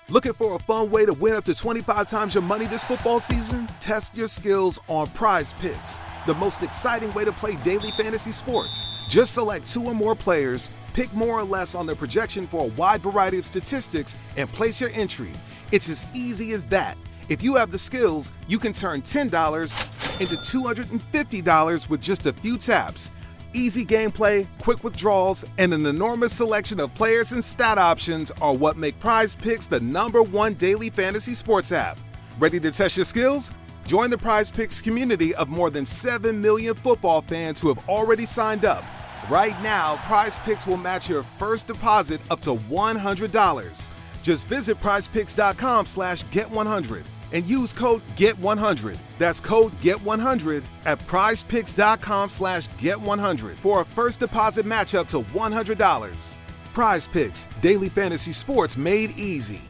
Looking for a fun way to win up to 25 times your money this football season? Test your skills on Prize Picks, the most exciting way to play daily fantasy sports. Just select 2 or more players, pick more or less on their projection for a wide variety of statistics, and place your entry. It's as easy as that. If you have the skills, you can turn $10 into $250 with just a few taps. Easy gameplay, quick withdrawals, and an enormous selection of players and stat options are what make Prize Picks the #1 daily fantasy sports app. Ready to test your skills? Join the Prize Picks community of more than 7 million football fans who have already signed up. Right now, Prize Picks will match your first deposit up to $100. Just visit prizepicks.com/get100 and use code GET100. That's code GET100 at prizepicks.com/get100 for a first deposit match up to $100. Prize Picks, daily fantasy sports made easy.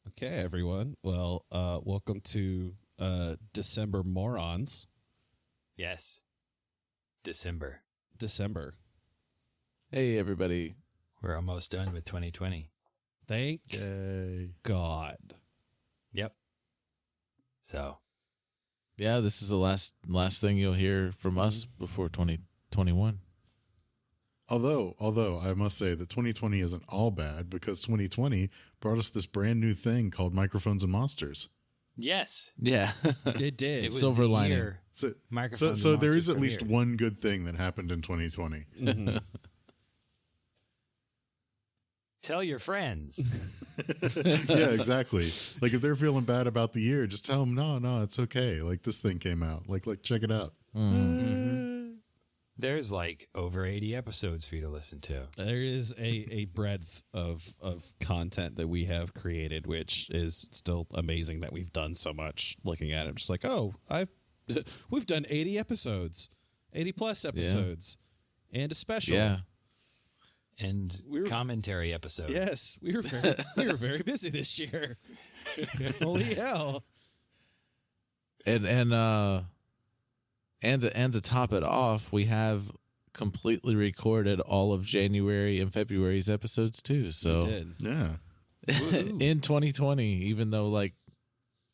Okay, everyone. Well, welcome to December Morons. Yes. December. Hey, everybody. We're almost done with 2020. Thank God. Yep. So. Yeah, this is the last thing you'll hear from us before 2021. Although I must say that 2020 isn't all bad, because 2020 brought us this brand new thing called Microphones and Monsters. Yes. Yeah. It did. It was Silver the lining. year Microphones So and there is Monsters at least premiered. one good thing that happened in 2020. Mhm. Tell your friends. Yeah, exactly. Like, if they're feeling bad about the year, just tell them, no, it's okay. Like, this thing came out. Like check it out. Mm-hmm. There's like over 80 episodes for you to listen to. There is a breadth of content that we have created, which is still amazing that we've done so much. Looking at it, just like, we've done 80 episodes, 80 plus episodes, and a special. Yeah. And commentary episodes. Yes, we were very busy this year. Holy hell! And to top it off, we have completely recorded all of January and February's episodes too. So We did. Yeah. in 2020, even though like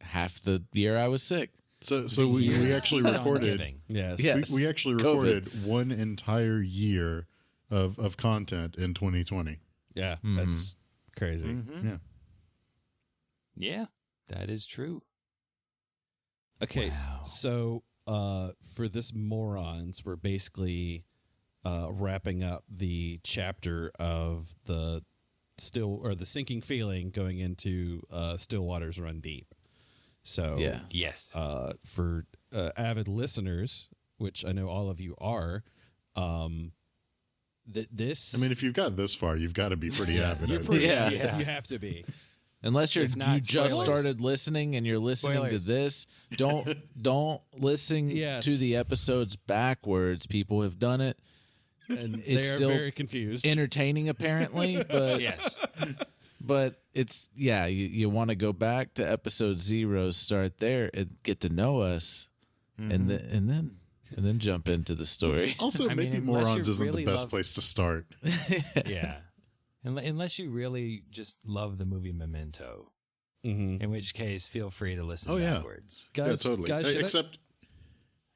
half the year I was sick. So we actually recorded. Yes. Yes. We actually COVID. recorded one entire year of content in 2020. Yeah, that's crazy. Mm-hmm. Yeah. Yeah, that is true. Okay, Wow. so for this Morons, we're basically wrapping up the chapter of the sinking feeling going into Still Waters Run Deep. So Yeah. Yes. for avid listeners, which I know all of you are, this I mean, if you've got this far, you've got to be pretty avid. you're I pretty, think. Yeah. you have to be. Unless If not, you just spoilers. started listening and you're listening Spoilers. to this, don't listen Yes. to the episodes backwards. People have done it. And It's they're still very confused. Entertaining, apparently, but Yes. but it's you want to go back to episode 0, start there, and get to know us, and then jump into the story. Also, I mean, maybe unless Morons you isn't really the best love- place to start. Yeah. Unless you really just love the movie Memento, Mhm. in which case, feel free to listen Oh, yeah. backwards. Yeah, Guys, totally. guys, should I- Except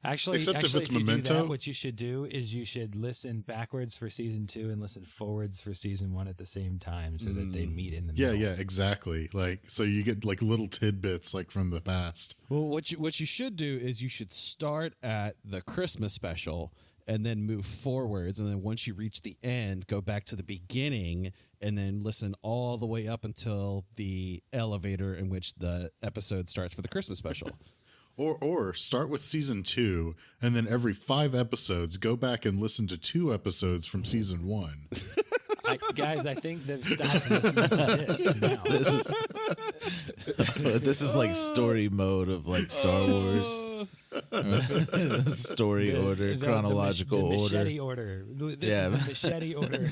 Actually, Except if it's you do Memento. that, what you should do is you should listen backwards for season 2 and listen forwards for season 1 at the same time, so that they meet in the Yeah, middle. yeah, exactly. Like, so you get like little tidbits like from the past. Well, what you should do is you should start at the Christmas special and then move forwards, and then once you reach the end, go back to the beginning and then listen all the way up until the elevator in which the episode starts for the Christmas special. Or start with season 2, and then every 5 episodes, go back and listen to 2 episodes from season 1. Guys, I think they've stopped listening to this now. This is like story mode of like Star Wars. Story order, chronological the order. machete order. This is the machete order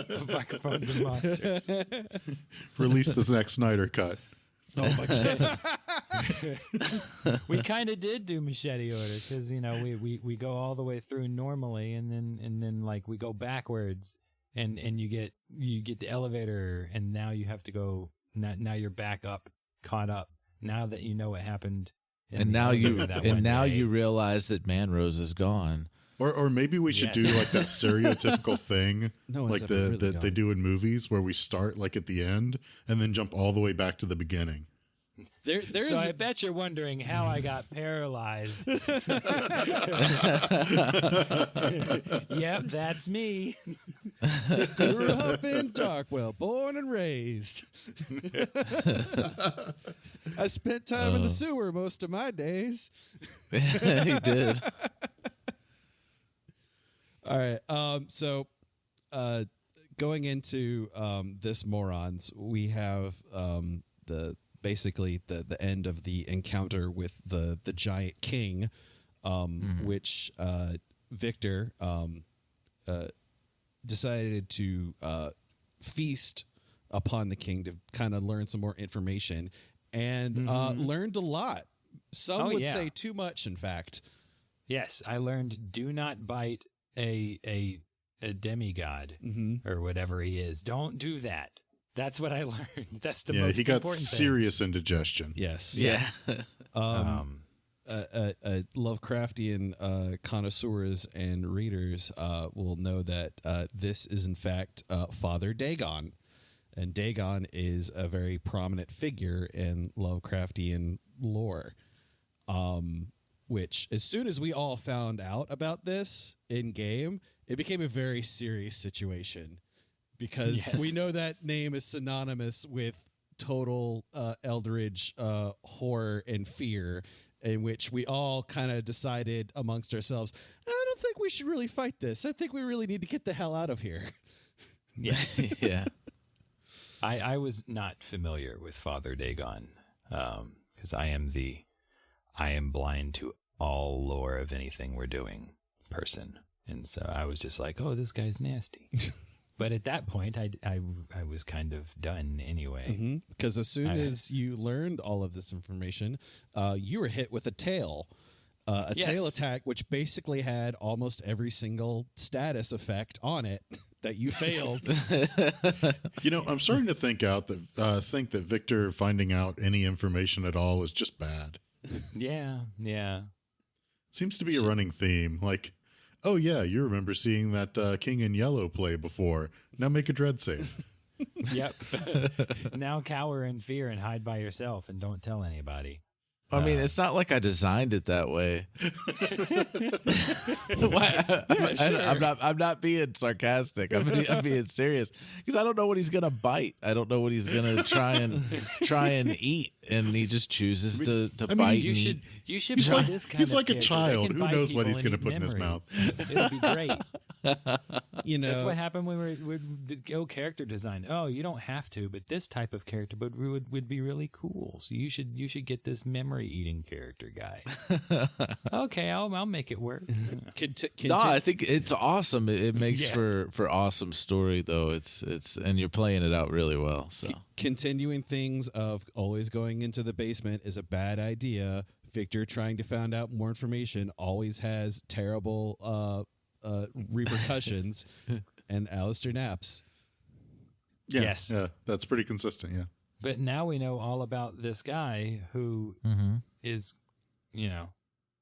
of microphones and monsters. Release this next Snyder cut. Oh my god! We kind of did do machete order because we go all the way through normally, and then like we go backwards, and you get the elevator, and now you have to go. Now you're back up, caught up. Now that you know what happened, And now you realize that Manrose is gone. Or maybe we should do like that stereotypical thing, No one's like ever really that they gone. do in movies, where we start like at the end and then jump all the way back to the beginning. There's So I bet you're wondering how I got paralyzed. Yep, that's me. grew up in Darkwell, born and raised. I spent time in the sewer most of my days. He did. All right. So going into this Morons, we have basically the end of the encounter with the giant king, which Victor decided to feast upon the king to kind of learn some more information, and learned a lot. Some would say too much, in fact. Yes, I learned do not bite a demigod or whatever he is. Don't do that. That's what I learned. That's the most He got important thing. serious indigestion. Yes. Yeah. Lovecraftian connoisseurs and readers will know that this is in fact Father Dagon, and Dagon is a very prominent figure in Lovecraftian lore. Which, as soon as we all found out about this in game, it became a very serious situation, because we know that name is synonymous with total eldritch horror and fear, in which we all kind of decided amongst ourselves, I don't think we should really fight this. I think we really need to get the hell out of here. Yes. Yeah. I was not familiar with Father Dagon because I am blind to all lore of anything we're doing person. And so I was just like, oh, this guy's nasty. But at that point, I was kind of done anyway. Because as soon as you learned all of this information, you were hit with a tail. Tail attack, which basically had almost every single status effect on it that you failed. I'm starting to think that Victor finding out any information at all is just bad. Yeah. Seems to be a running theme. Like, oh yeah, you remember seeing that King in Yellow play before. Now make a dread save. Yep. Now cower in fear and hide by yourself and don't tell anybody. I mean, it's not like I designed it that way. I'm not being sarcastic. I'm being serious, because I don't know what he's gonna bite. I don't know what he's gonna try and eat, and he just chooses to bite. You should He's play like, this kind he's of like a character. child. They can Who bite knows what people he's going to and put eat in his memories. mouth? It'll be great. That's what happened when we go character design. Oh, you don't have to, but this type of character would be really cool. So you should get this memory eating character guy. Okay, I'll make it work. No, I think it's awesome. It makes for awesome story, though. It's and you're playing it out really well. So continuing things of always going into the basement is a bad idea. Victor trying to find out more information always has terrible repercussions. And Alistair naps. Yeah, Yes. Yeah, that's pretty consistent. Yeah. But now we know all about this guy who is,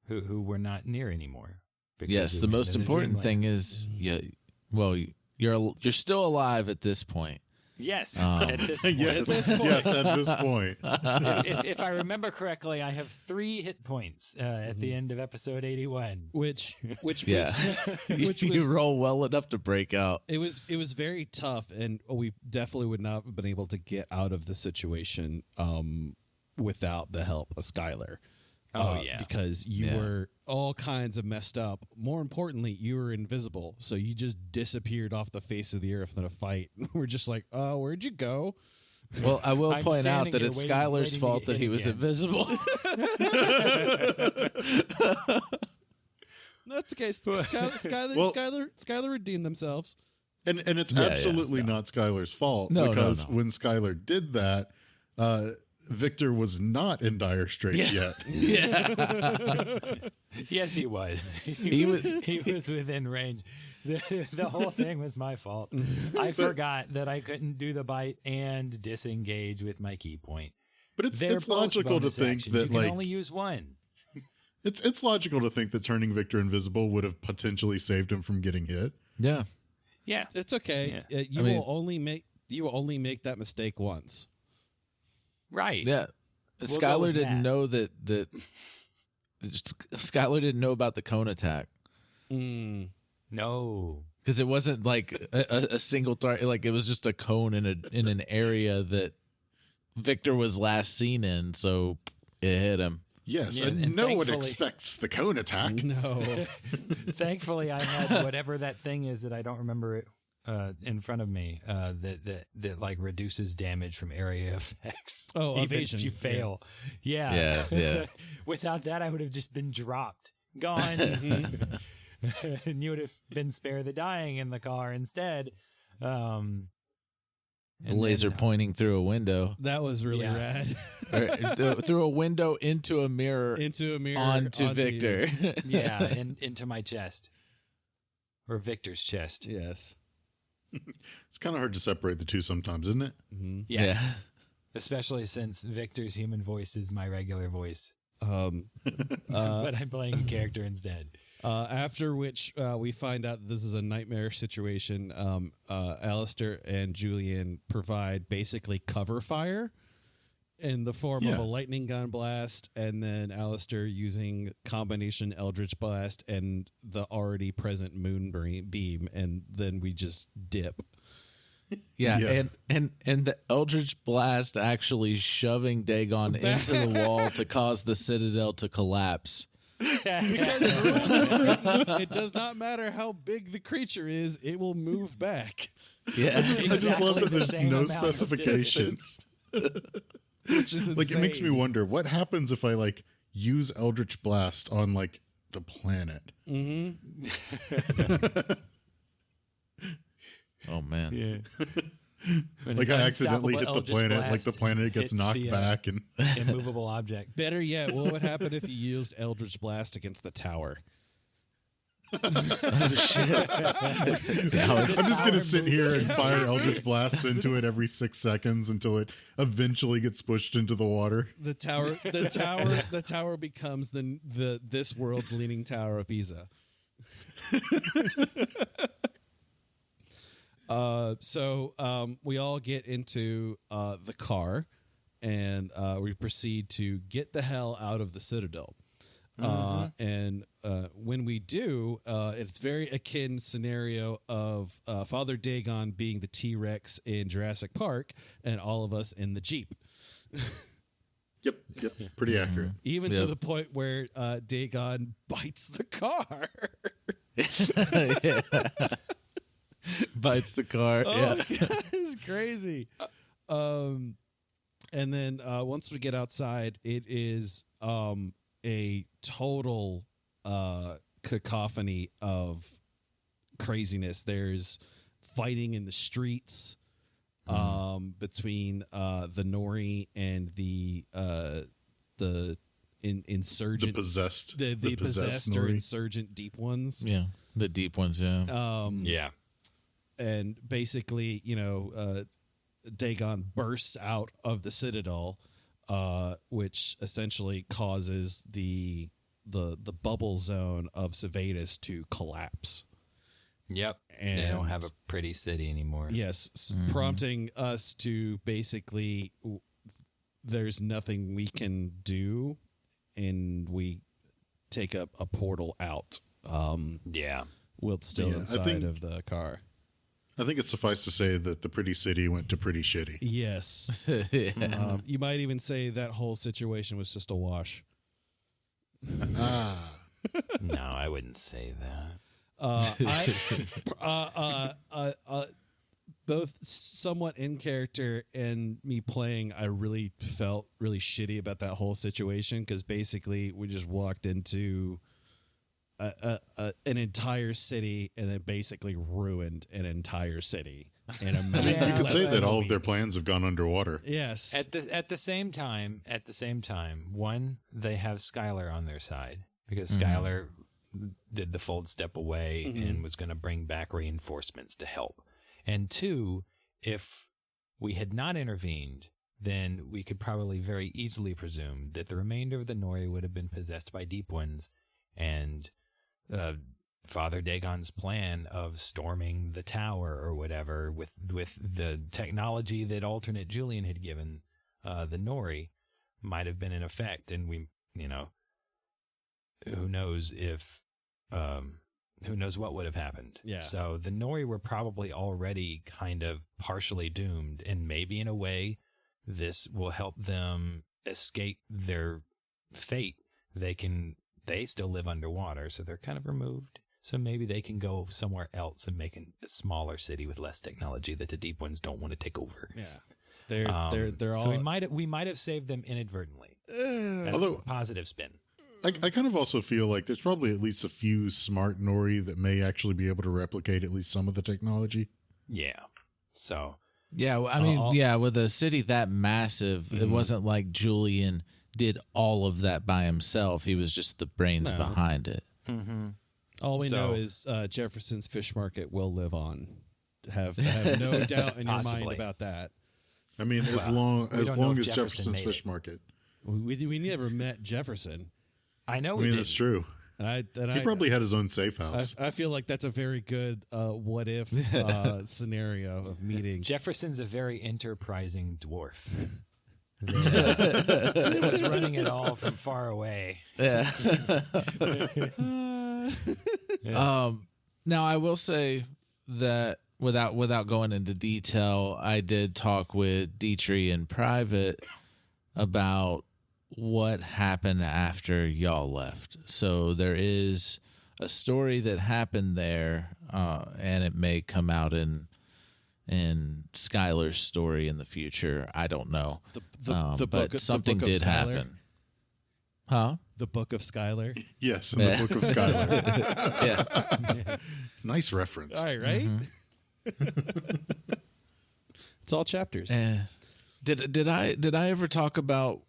who we're not near anymore. because Yes, we the went most into important thing dreamlands. is, well, you're still alive at this point. Yes, Oh. at this point. Yes, yes, at this point. If I remember correctly, I have 3 hit points at the end of episode 81. which Yeah, which you was roll well enough to break out. it was very tough, and we definitely would not have been able to get out of the situation without the help of Skylar. Oh, yeah. Because you were all kinds of messed up. More importantly, you were invisible, so you just disappeared off the face of the earth in a fight. We're just like, where'd you go? Well, I will I'm point out standing that here it's waiting- Skylar's waiting to fault get that hit he was again. invisible. That's the case. Skylar redeemed themselves. And it's Yeah, absolutely not Skylar's fault, No, because no. when Skylar did that, Victor was not in dire straits yet. Yes, he was. He was- He was within range. The whole thing was my fault. I forgot that I couldn't do the bite and disengage with my key point. But They're it's both logical to bonus think actions. that you can like only use one. it's logical to think that turning Victor invisible would have potentially saved him from getting hit. Yeah, Yeah. It's okay. You will only make that mistake once. Right. yeah. go Skylar with didn't that. know that Skylar didn't know about the cone attack. No. Because it wasn't like a single target, like it was just a cone in an area that Victor was last seen in, so it hit him. Yes, Yeah, and and no one thankfully- expects the cone attack. No. Thankfully, I had whatever that thing is that I don't remember it in front of me that like reduces damage from area effects. Oh, even evasion. if you fail. Yeah. Yeah. Without that, I would have just been dropped, gone, and you would have been spare the dying in the car instead. And Laser then, pointing through a window, That was really Yeah. rad. or through a window into a mirror, Into a mirror. onto Victor. yeah, and into my chest, or Victor's chest. Yes. It's kind of hard to separate the two sometimes, isn't it? Yes. Yeah. Especially since Victor's human voice is my regular voice, But but I'm playing a character instead. after which we find out this is a nightmare situation. Alistair and Julian provide basically cover fire in the form of Yeah. a lightning gun blast, and then Alistair using combination Eldritch Blast and the already present moon beam, and then we just dip. Yeah, Yeah. and the Eldritch Blast actually shoving Dagon into the wall to cause the Citadel to collapse. It does not matter how big the creature is, it will move back. Yeah, I just love Exactly that the there's same no amount of specifications. Which is Like, it makes me insane. wonder what happens if I like use Eldritch Blast on like the planet. oh man. Yeah. Like I accidentally hit the planet, like the planet gets knocked back, and immovable object. Better yet, what would happen if you used Eldritch Blast against the tower? Oh shit. I'm just gonna sit here and fire Eldritch Blasts into it every 6 seconds until it eventually gets pushed into the water. The tower becomes the this world's leaning tower of Pisa. So we all get into the car, and we proceed to get the hell out of the Citadel. And when we do, it's very akin scenario of Father Dagon being the T-Rex in Jurassic Park, and all of us in the Jeep. Yep, pretty accurate. Even to Yep. the point where Dagon bites the car. Yeah. Bites the car. Oh, Yeah. God, it's crazy. And then once we get outside, it is a total cacophony of craziness. There's fighting in the streets between the Nori and the insurgent, The possessed, the possessed or Nori. insurgent deep ones. Yeah. The deep ones, yeah. Yeah. And basically, Dagon bursts out of the Citadel, which essentially causes the the bubble zone of Sevatus to collapse. Yep. And they don't have a pretty city anymore. Yes, prompting us to basically, there's nothing we can do, and we take up a portal out. Yeah. While still inside of the car. I think it's suffice to say that the pretty city went to pretty shitty. Yes. You might even say that whole situation was just a wash. No, I wouldn't say that. Both somewhat in character and me playing, I really felt really shitty about that whole situation because basically we just walked into an entire city and then basically ruined an entire city. In a I mean, you could say that all of their plans have gone underwater. Yes. At the same time, one, they have Skylar on their side because Skylar did the fold step away and was going to bring back reinforcements to help. And two, if we had not intervened, then we could probably very easily presume that the remainder of the Nori would have been possessed by deep ones, and Father Dagon's plan of storming the tower or whatever with the technology that alternate Julian had given the Nori might have been in effect, and we, who knows if who knows what would have happened. Yeah. So the Nori were probably already kind of partially doomed, and maybe in a way this will help them escape their fate. They still live underwater, so they're kind of removed. So maybe they can go somewhere else and make a smaller city with less technology that the deep ones don't want to take over. Yeah. They're all. So we might have saved them inadvertently. That's Although a positive spin. I kind of also feel like there's probably at least a few smart Nori that may actually be able to replicate at least some of the technology. Yeah. So. Yeah, I mean, with a city that massive, it wasn't like Julian did all of that by himself. He was just the brains behind it. Mm-hmm. All we know is Jefferson's Fish Market will live on. Have no doubt in your mind about that. I mean, as long as Jefferson's Fish Market. We never met Jefferson. I know. I mean, that's true. And he probably had his own safe house. I feel like that's a very good what if scenario of meeting. Jefferson's a very enterprising dwarf. He was running it all from far away. Yeah. Now I will say that without going into detail, I did talk with Dietrich in private about what happened after y'all left. So there is a story that happened there, and it may come out in Skylar's story in the future. I don't know. But something did happen. Huh? The Book of Skylar? Yes, in the Book of Skylar. Yeah. Nice reference. All right? It's all chapters. Did I ever talk about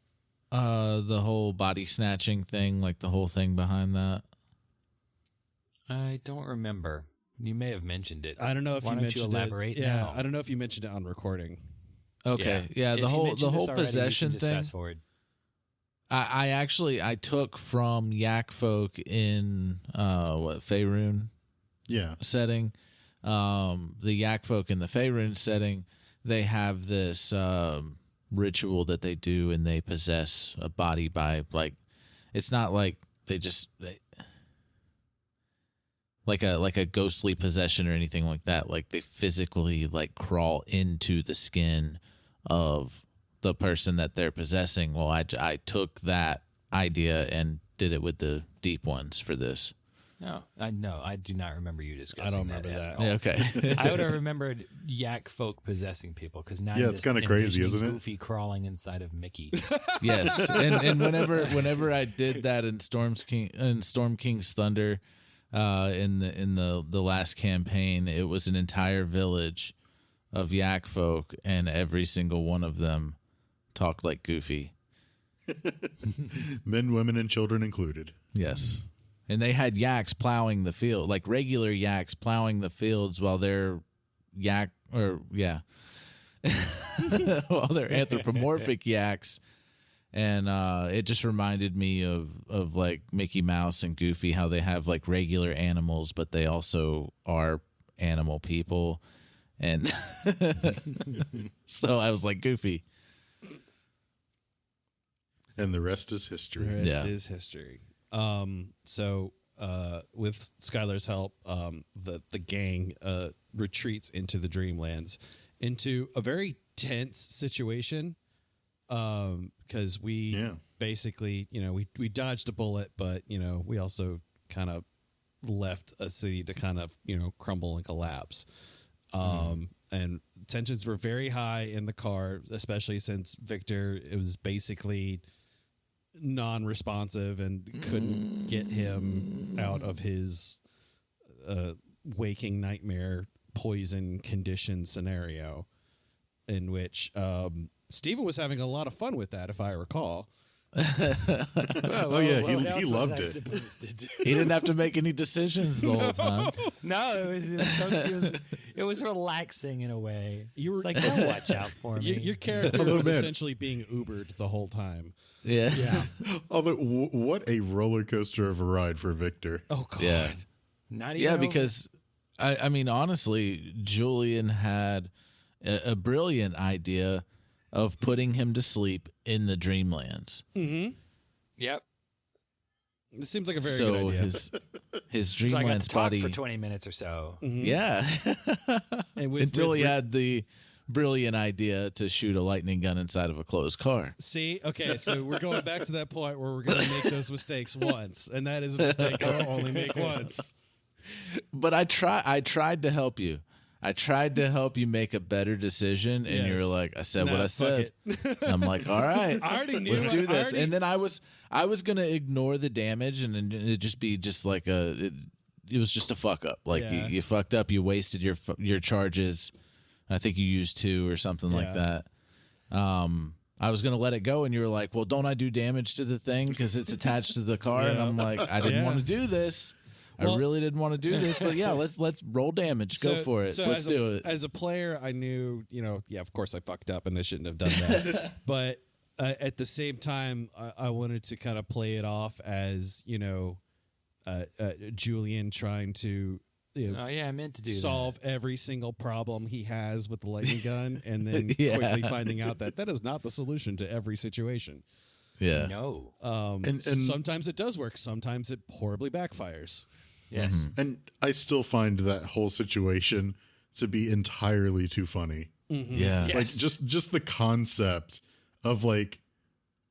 the whole body snatching thing, like the whole thing behind that? I don't remember. You may have mentioned it. I don't know if Why you don't mentioned you elaborate it. now? I don't know if you mentioned it on recording. Okay. Yeah, If the you whole mentioned this already, possession you can just thing. Fast forward. I took from Yak Folk in Faerun setting. The Yak Folk in the Faerun setting, they have this ritual that they do, and they possess a body by, like, it's not like like a ghostly possession or anything like that. Like, they physically like crawl into the skin of the person that they're possessing. Well, I took that idea and did it with the deep ones for this. No, I do not remember you discussing. I don't remember that. at all. Yeah, okay. I would have remembered Yak Folk possessing people because now it's kind of crazy, isn't it? Goofy crawling inside of Mickey. Yes, and whenever I did that in Storm King's Thunder, in the last campaign, it was an entire village of Yak Folk, and every single one of them talked like Goofy. Men, women, and children included. Yes. And they had yaks plowing the field, like regular yaks plowing the fields while they're while they're anthropomorphic yaks And it just reminded me of like Mickey Mouse and Goofy, how they have like regular animals, but they also are animal people. And so I was like, Goofy. And the rest is history. The rest is history. So with Skylar's help, the gang retreats into the Dreamlands, into a very tense situation. Because we basically, we dodged a bullet, but we also kind of left a city to kind of crumble and collapse. And tensions were very high in the car, especially since Victor, it was basically non-responsive and couldn't get him out of his waking nightmare poison condition scenario, in which Steven was having a lot of fun with that, if I recall. He loved it. He didn't have to make any decisions the whole time. No, it was relaxing in a way. You were like, "Don't watch out for me." Your character was essentially being Ubered the whole time. Yeah. Although, what a roller coaster of a ride for Victor. Oh God. Yeah. Not even. Because I mean, honestly, Julian had a brilliant idea of putting him to sleep in the Dreamlands. Mm-hmm. Yep. This seems like a very good idea. His So I got Dreamlands to talk body for 20 minutes or so. Mhm. Yeah. And Until he had the brilliant idea to shoot a lightning gun inside of a closed car. See, okay, so we're going back to that point where we're going to make those mistakes once, and that is a mistake I'll only make once. But I tried to help you. I tried to help you make a better decision, and you were like, I said what I said. And I'm like, all right, I already knew let's do this. already... And then I was going to ignore the damage, and then it'd just be just like it was just a fuck up. Like you fucked up, you wasted your charges. I think you used 2 or something like that. I was going to let it go, and you were like, well, don't I do damage to the thing because it's attached to the car? And I'm like, I didn't want to do this. I really didn't want to do this, but let's roll damage. Go for it. Let's do it. As a player, I knew, of course I fucked up and I shouldn't have done that. But at the same time, I wanted to kind of play it off as, Julian trying to I meant to do solve every single problem he has with the lightning gun, and then quickly finding out that is not the solution to every situation. Yeah. No. And sometimes it does work. Sometimes it horribly backfires. Yes. Mm-hmm. And I still find that whole situation to be entirely too funny. Mm-hmm. Yeah. Yes. Like just the concept of like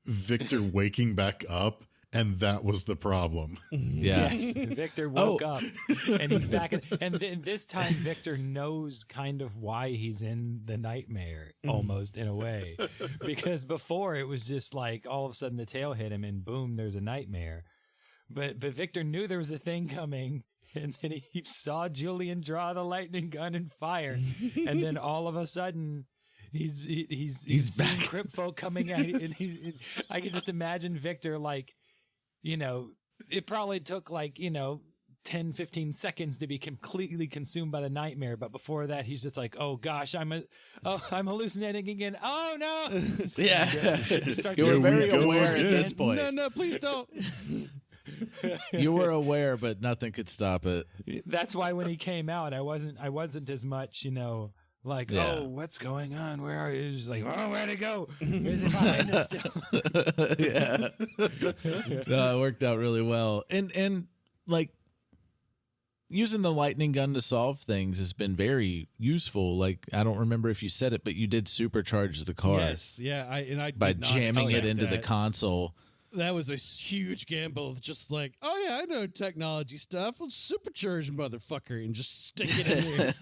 Victor waking back up, and that was the problem. Yeah. Yes. Victor woke up and he's back. And this time Victor knows kind of why he's in the nightmare, almost in a way. Because before it was just like all of a sudden the tail hit him and boom, there's a nightmare. But Victor knew there was a thing coming, and then he saw Julian draw the lightning gun and fire. And then all of a sudden he's seeing Crypt folk coming at him. And I can just imagine Victor like, it probably took like, 10, 15 seconds to be completely consumed by the nightmare. But before that, he's just like, oh gosh, I'm hallucinating again. Oh no. Yeah. You were very aware at this point. No, please don't. You were aware, but nothing could stop it. That's why when he came out, I wasn't as much, like, oh, what's going on? Where are you? It was just like, oh, where'd it go? Is it behind us still? Yeah. No, it worked out really well. And like using the lightning gun to solve things has been very useful. Like, I don't remember if you said it, but you did supercharge the car. Yes. Yeah. I by did not jamming it expect into the that. console. That was a huge gamble of just like, oh yeah, I know technology stuff. Let's supercharge motherfucker and just stick it in there.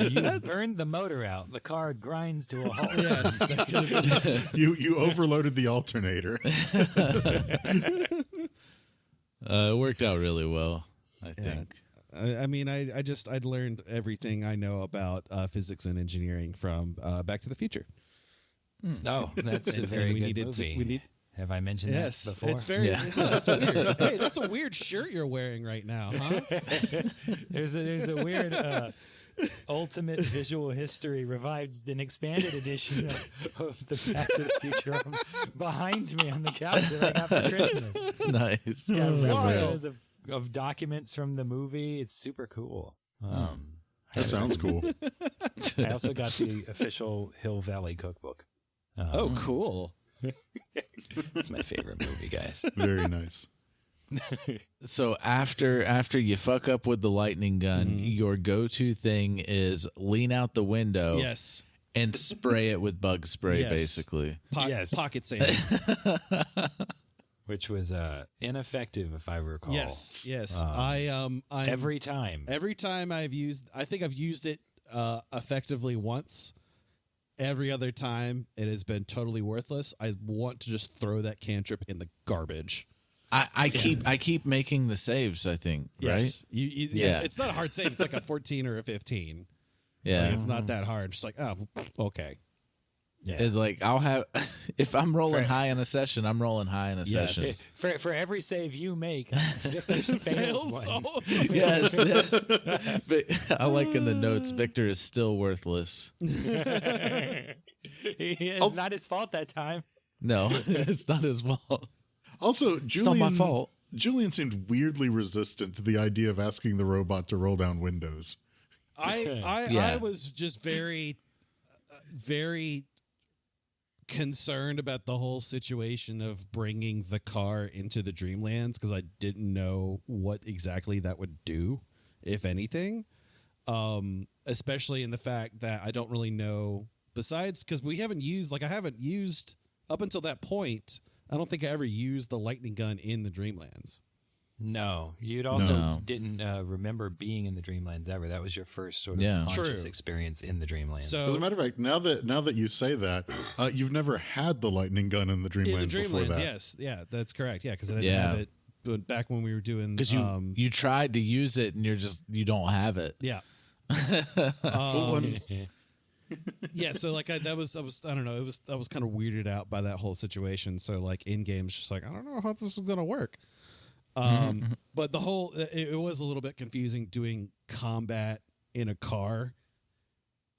You burned the motor out. The car grinds to a halt. Yes. That could have been. You overloaded the alternator. It worked out really well, I think. I mean, I'd learned everything I know about physics and engineering from Back to the Future. Oh, that's a very good movie. Have I mentioned that before? It's very. Yeah. That's weird. Hey, that's a weird shirt you're wearing right now, huh? There's a weird ultimate visual history revived an expanded edition of the Back to the Future behind me on the couch that I got for Christmas. Nice. It's got replicas of documents from the movie. It's super cool. That sounds cool. I also got the official Hill Valley cookbook. Oh, cool. It's my favorite movie, guys. Very nice. So after you fuck up with the lightning gun, your go-to thing is lean out the window, Yes. and spray it with bug spray, Yes. basically. Yes. Pocket sand. Which was ineffective, if I recall. Yes. Every time. Every time I think I've used it effectively once. Every other time it has been totally worthless. I want to just throw that cantrip in the garbage. I keep making the saves, I think, right? Yes. Yeah. It's not a hard save. It's like a 14 or a 15. Yeah. Like, it's not that hard. Just like, oh, okay. Yeah. It's like I'll have if I'm rolling high in a session, I'm rolling high in a Yes. session. For every save you make, Victor fails one. Yes. But I like in the notes, Victor is still worthless. It's not his fault that time. No, it's not his fault. Also, It's not my fault. Julian seemed weirdly resistant to the idea of asking the robot to roll down windows. I was just very concerned about the whole situation of bringing the car into the Dreamlands because I didn't know what exactly that would do, if anything. Especially in the fact that I don't really know, besides because I haven't used up until that point. I don't think I ever used the lightning gun in the Dreamlands. No, you'd also didn't remember being in the Dreamlands ever. That was your first sort of conscious True. experience in the Dreamlands. So, As a matter of fact, now that you say that, you've never had the lightning gun in the Dreamlands, before that. Yes, yeah, that's correct. Yeah, because I didn't have it. But back when we were doing, Because you tried to use it and you don't have it. yeah. Yeah, so like I was I don't know, I was kind of weirded out by that whole situation. So like in games, just like I don't know how this is gonna work. But the whole it was a little bit confusing doing combat in a car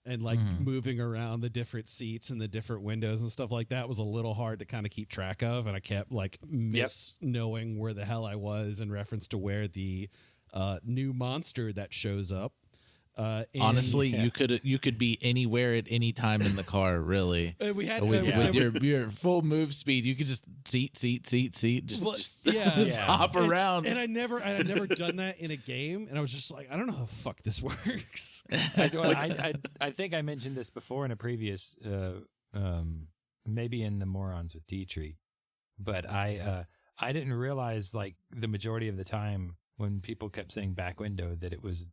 and like moving around the different seats and the different windows and stuff like that was a little hard to kind of keep track of, and I kept like knowing where the hell I was in reference to where the new monster that shows up. Honestly, you could be anywhere at any time in the car. Really, we had with your full move speed, you could just seat, just hop around. And I never done that in a game, and I was just like, I don't know how the fuck this works. I think I mentioned this before in a previous, maybe in the Morons with Dietrich, but I didn't realize like the majority of the time when people kept saying back window that it was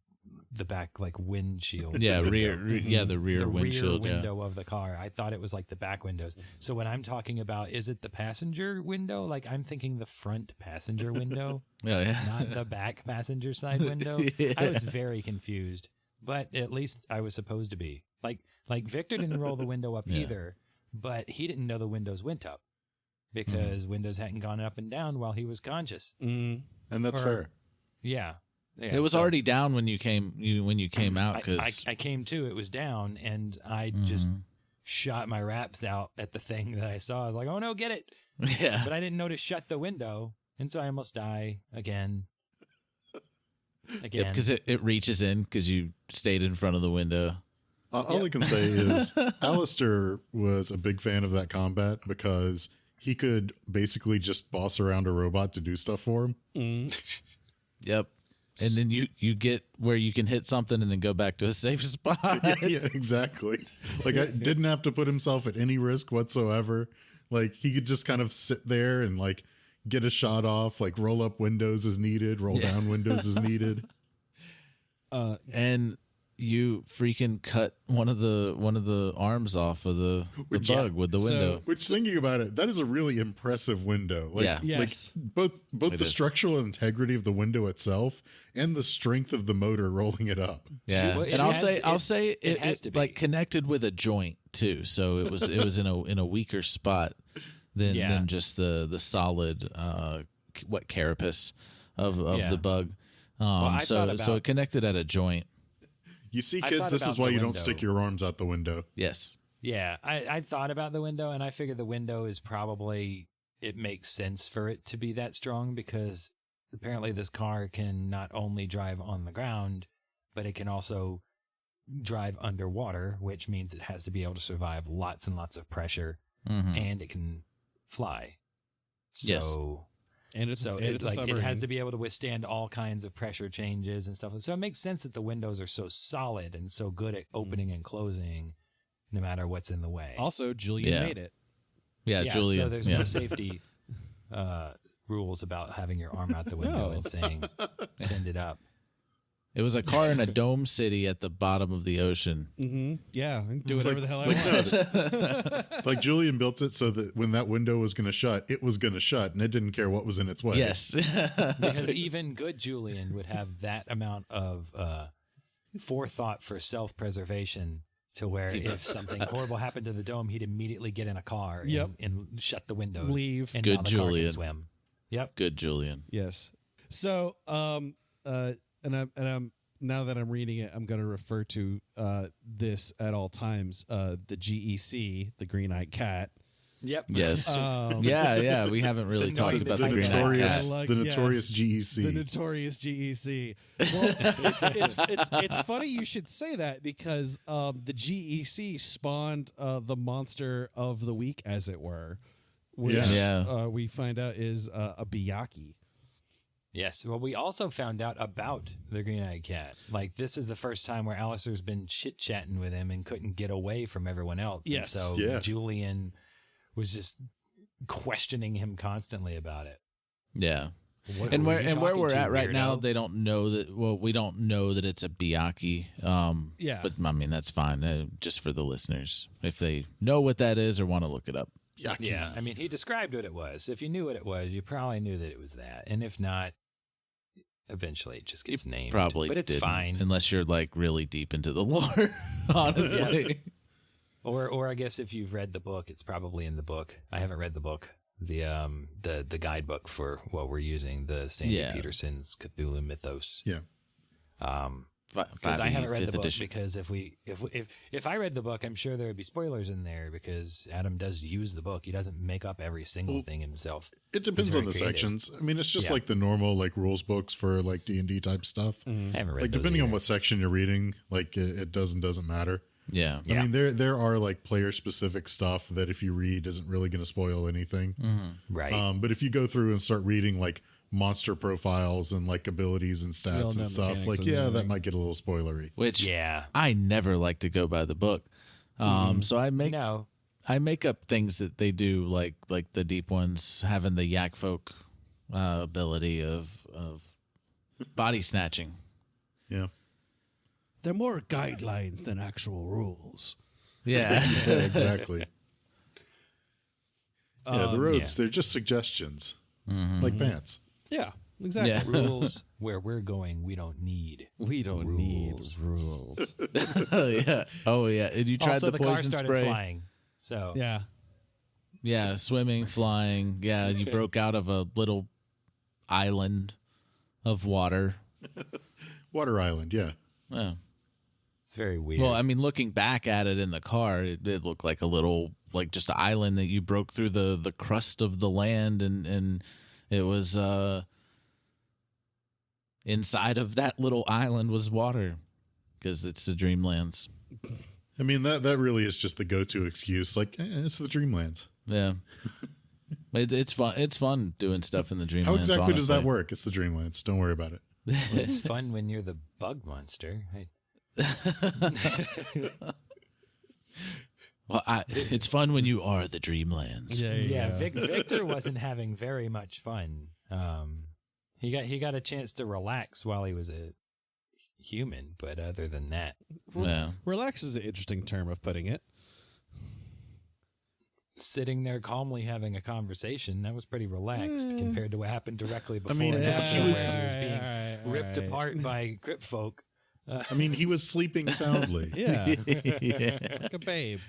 the back like windshield. Yeah, the rear windshield. Rear window of the car. I thought it was like the back windows. So when I'm talking about, is it the passenger window? Like I'm thinking the front passenger window, not the back passenger side window. Yeah. I was very confused, but at least I was supposed to be. Like Victor didn't roll the window up either, but he didn't know the windows went up because windows hadn't gone up and down while he was conscious. And that's fair. Yeah. Yeah, it was already down when you came out because I came to. It was down, and I just shot my raps out at the thing that I saw. I was like, "Oh no, get it!" Yeah, but I didn't know to shut the window, and so I almost die again. Because it reaches in because you stayed in front of the window. All I can say is Alistair was a big fan of that combat because he could basically just boss around a robot to do stuff for him. Yep. And then you get where you can hit something and then go back to a safe spot. Yeah, exactly. Like I didn't have to put himself at any risk whatsoever. Like he could just kind of sit there and like get a shot off, like roll up windows as needed, roll down windows as needed. And you freaking cut one of the arms off of the bug with the window. Which, thinking about it, that is a really impressive window. Like, like both the structural integrity of the window itself and the strength of the motor rolling it up. Yeah, and I'll say it like connected with a joint too, so it was in a weaker spot than just the solid carapace of the bug. So it connected at a joint. You see, I kids, thought this about is why the you don't window. stick your arms out the window. Yes. Yeah, I thought about the window, and I figured the window is probably, it makes sense for it to be that strong because apparently this car can not only drive on the ground, but it can also drive underwater, which means it has to be able to survive lots and lots of pressure, and it can fly. So, Yes. And it's it's a like it has submarine. to be able to withstand all kinds of pressure changes and stuff. So it makes sense that the windows are so solid and so good at opening and closing, no matter what's in the way. Also, Julian Yeah. made it. Yeah, Julian. So there's yeah. no safety rules about having your arm out the window No. and saying, "Send it up." It was a car in a dome city at the bottom of the ocean. Mm-hmm. Yeah, I can do It's whatever like- the hell I like, want. no, like Julian built it so that when that window was going to shut, it was going to shut, and it didn't care what was in its way. Yes. Because even good Julian would have that amount of forethought for self-preservation to where if something horrible happened to the dome, he'd immediately get in a car Yep. and shut the windows. Leave. And Good now the car Julian. can swim. Yep. Good Julian. Yes. So, and I'm now that I'm reading it, I'm going to refer to this at all times. The GEC, the Green-Eyed Cat. Yep. Yes. Um, yeah. We haven't really The talked noise about that the they Green make. Eyed notorious, Cat. Like, the yeah. notorious GEC. The notorious GEC. Well, it's funny you should say that because the GEC spawned the monster of the week, as it were, which Yeah. we find out is a Biyaki. Yes. Well, we also found out about the Green-Eyed Cat. Like, this is the first time where Alistair's been chit-chatting with him and couldn't get away from everyone else. Yes. And so Yeah. Julian was just questioning him constantly about it. Yeah. What, And who are where you we're talking to, at right now, weirdo? they don't know that. Well, we don't know that it's a Biyaki. Yeah. But I mean, that's fine. Just for the listeners, if they know what that is or want to look it up. Yucky. Yeah, I mean, he described what it was. If you knew what it was, you probably knew that it was that. And if not, eventually it just gets named. Probably, but it's didn't, fine. unless you're like really deep into the lore. Honestly, Or I guess if you've read the book, it's probably in the book. I haven't read the book. The guidebook for what we're using, the Sandy Yeah. Peterson's Cthulhu Mythos. Yeah. Because I haven't read the book edition. because if I read the book, I'm sure there would be spoilers in there because Adam does use the book. He doesn't make up every single thing himself. It depends He's on very the creative. sections. I mean, it's just Yeah. like the normal like rules books for like D&D type stuff. I haven't read Like those depending on either. what section you're reading, like it does and doesn't matter. yeah. Yeah. I mean, there are like player specific stuff that if you read isn't really going to spoil anything. Right. But if you go through and start reading like monster profiles and like abilities and Well, stats no and stuff, mechanics like and yeah, that everything. might get a little spoilery. Which yeah. I never like to go by the book. So I make No. up things that they do, like the deep ones having the yak folk ability of body snatching. Yeah. They're more guidelines than actual rules. Yeah. Yeah, exactly. Yeah, the roads, yeah. they're just suggestions. Like pants. Yeah, exactly. Yeah. Rules where we're going, we don't need. We don't Rules. need rules. yeah. Oh yeah. And you tried Also, the the car poison started spray. flying. So Yeah. Yeah, swimming, flying. Yeah, you broke out of a little island of water. Water Island, yeah. Yeah. it's very weird. Well, I mean, looking back at it in the car, it looked like a little, like just an island that you broke through the crust of the land, and it was inside of that little island was water because it's the Dreamlands. I mean, that really is just the go-to excuse. Like, it's the Dreamlands. Yeah, it's fun. It's fun doing stuff in the Dreamlands. How exactly does that honestly. work? It's the Dreamlands. Don't worry about it. it's fun when you're the bug monster. Well, it's fun when you are the Dreamlands. Yeah, Victor wasn't having very much fun. He got a chance to relax while he was a human, but other than that, Yeah. Relax is an interesting term of putting it. sitting there calmly having a conversation, that was pretty relaxed compared to what happened directly before mean, and he after, was- where he was being ripped apart by crypt folk. I mean, he was sleeping soundly. Yeah. Yeah. Like a babe.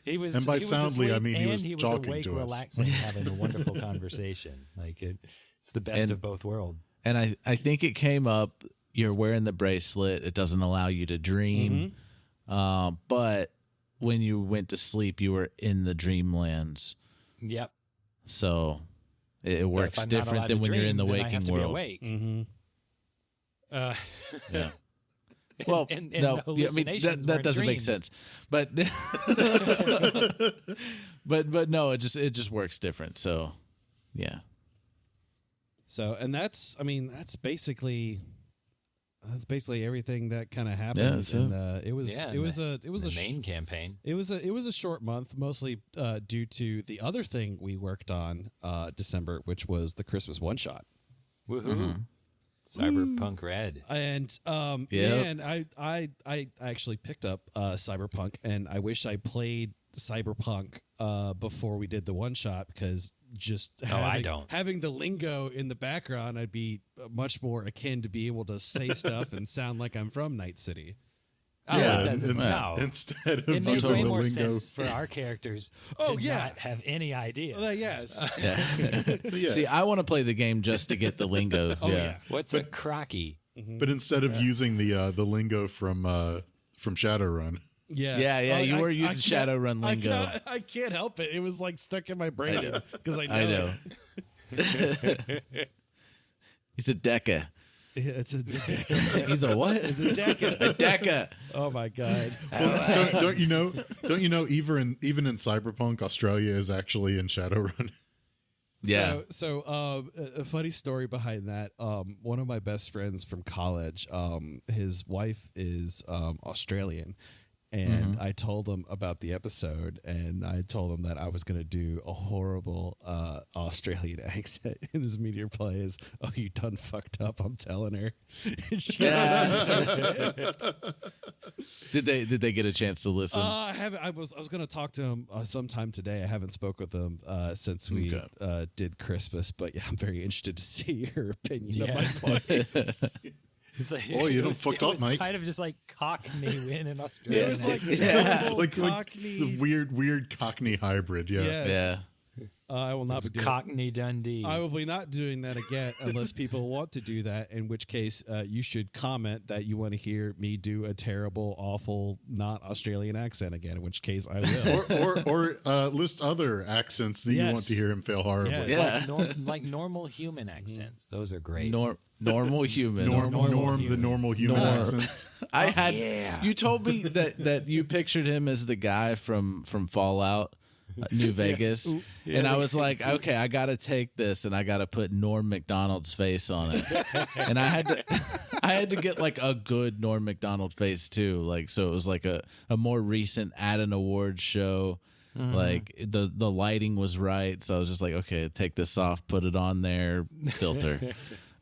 He was, And by he was soundly, I asleep mean he was and he was talking awake, to us. relaxing, having a wonderful conversation. Like it's the best And- of both worlds. And I think it came up you're wearing the bracelet. It doesn't allow you to dream. But when you went to sleep, you were in the dreamlands. Yep. So it works if I'm not different allowed than to when you're in the dream, then I waking have to be world. awake. Yeah. Well, and no, yeah, I mean, hallucinations that weren't doesn't make dreams. sense. But but no, it just works different. So yeah. So, and that's basically everything that kind of happened. Yeah, so- and it was The main campaign. It was a short month, mostly due to the other thing we worked on December, which was the Christmas one shot. Woohoo! Cyberpunk Red. And Yep. man, I actually picked up Cyberpunk, and I wish I played Cyberpunk before we did the one shot, because just having the lingo in the background, I'd be much more akin to be able to say stuff and sound like I'm from Night City. Oh, Yeah, it doesn't. No. Instead of It makes using way the more lingo. sense for our characters to not have any idea. Well, yes. Yeah. See, I want to play the game just to get the lingo. yeah. What's a crocky? But instead of using the lingo from Shadowrun. Yes. Yeah, you were using can't- Shadowrun lingo. I can't help it. It was like stuck in my brain because I know. I know. He's a Deca. It's a deca. He's a what? It's a deca. A Deca. Oh my god. Well, don't you know? Even in Cyberpunk, Australia is actually in Shadowrun. Yeah. So a funny story behind that. One of my best friends from college, his wife is Australian, and I told him about the episode, and I told him that I was going to do a horrible Australian accent in his media play. Is, oh, you done fucked up? I'm telling her. And she's Did they get a chance to listen? I haven't. I was going to talk to him sometime today. I haven't spoke with him since we did Christmas, but yeah, I'm very interested to see her opinion of my voice. Like, Oh, you done fucked up, Mike. Kind of just like Cockney in Australia. It was like Yeah. terrible like Cockney. the weird Cockney hybrid. Yeah. Yes. Yeah. I will not be doing. Cockney Dundee. I will be not doing that again unless people want to do that. In which case, you should comment that you want to hear me do a terrible, awful, not Australian accent again. In which case, I will. or list other accents that you want to hear him fail horribly. Yes. Yeah. like normal human accents. Those are great. Normal human. The normal human accents. You told me that you pictured him as the guy from Fallout New Vegas, and I was like, okay, I got to take this and I got to put Norm Macdonald's face on it, and I had to get like a good Norm Macdonald face too, like so it was like a more recent at an awards show. Like the lighting was right, so I was just like, okay, take this off, put it on there, filter.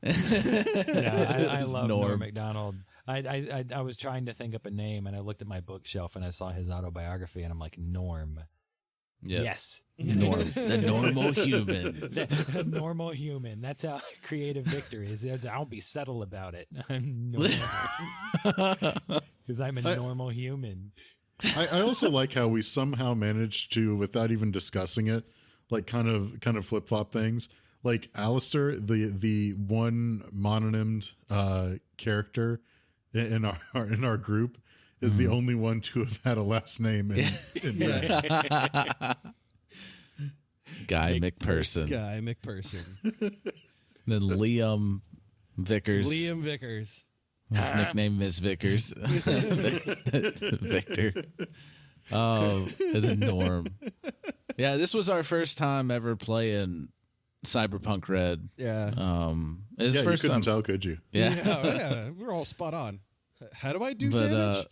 Yeah, I love Norm Macdonald. I was trying to think up a name, and I looked at my bookshelf and I saw his autobiography, and I'm like, Norm. Yep. Yes. Norm, the normal human. The normal human. That's how creative Victor is. I don't be subtle about it. I'm normal. Because I'm a normal human. I also like how we somehow managed to, without even discussing it, like kind of flip flop things. Like Alistair, the one mononymed character in our group, is the only one to have had a last name in this. Guy McPherson. Guy McPherson. Then Liam Vickers. Liam Vickers. His nickname is Vickers. Victor. Oh, and then Norm. Yeah, this was our first time ever playing Cyberpunk Red. Yeah. It was Yeah, first you couldn't time. tell, could you? Yeah. Yeah, we're all spot on. How do I do But, damage?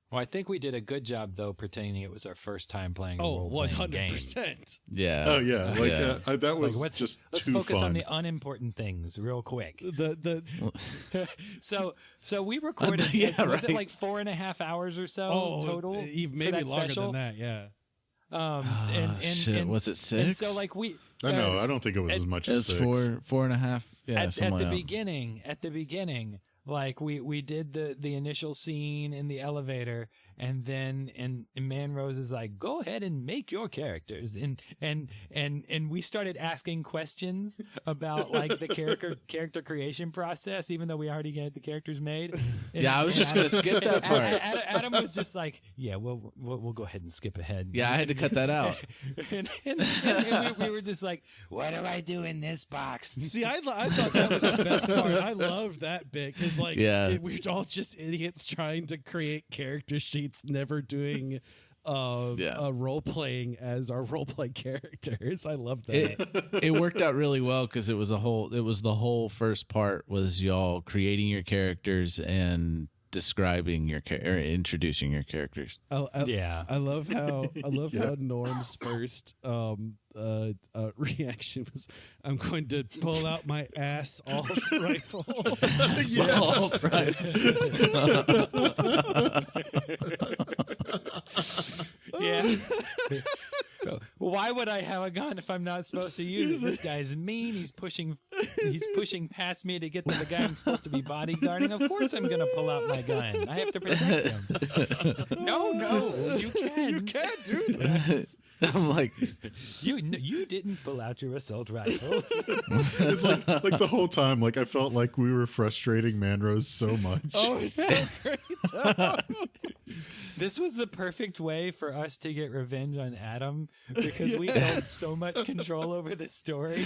Well, I think we did a good job, though, pretending it was our first time playing a Oh, role-playing game. 100%. Yeah. Oh yeah, like Yeah. that was Like, just let's too focus fun. on the unimportant things real quick. The So we recorded Yeah, was right. it like 4.5 hours or so total even for maybe that longer special? than that. Yeah. Shit, was it 6? And so like we I know. I don't think it was as much as It's 6. 4.5. Yeah, at somewhere the out. beginning, like we did the initial scene in the elevator, And then and Manrose is like, go ahead and make your characters. And we started asking questions about like the character creation process, even though we already had the characters made. I was just going to skip that part. Adam was just like, yeah, we'll go ahead and skip ahead. Yeah, I had to cut that out. and we were just like, what do I do in this box? See, I thought that was the best part. I loved that bit because, like, we're all just idiots trying to create character sheets, never doing role playing as our role play characters. I love that. It worked out really well because it was the whole first part was y'all creating your characters and describing your or introducing your characters. I love how Norm's first reaction was, I'm going to pull out my assault rifle. Assault rifle. Yeah. Why would I have a gun if I'm not supposed to use it? This guy's mean. He's pushing past me to get to the guy I'm supposed to be bodyguarding. Of course I'm going to pull out my gun. I have to protect him. No, you can. You can't do that. I'm like, you didn't pull out your assault rifle. It's like the whole time, like I felt like we were frustrating Manrose so much. Oh, it's so great. This was the perfect way for us to get revenge on Adam because we held so much control over the story.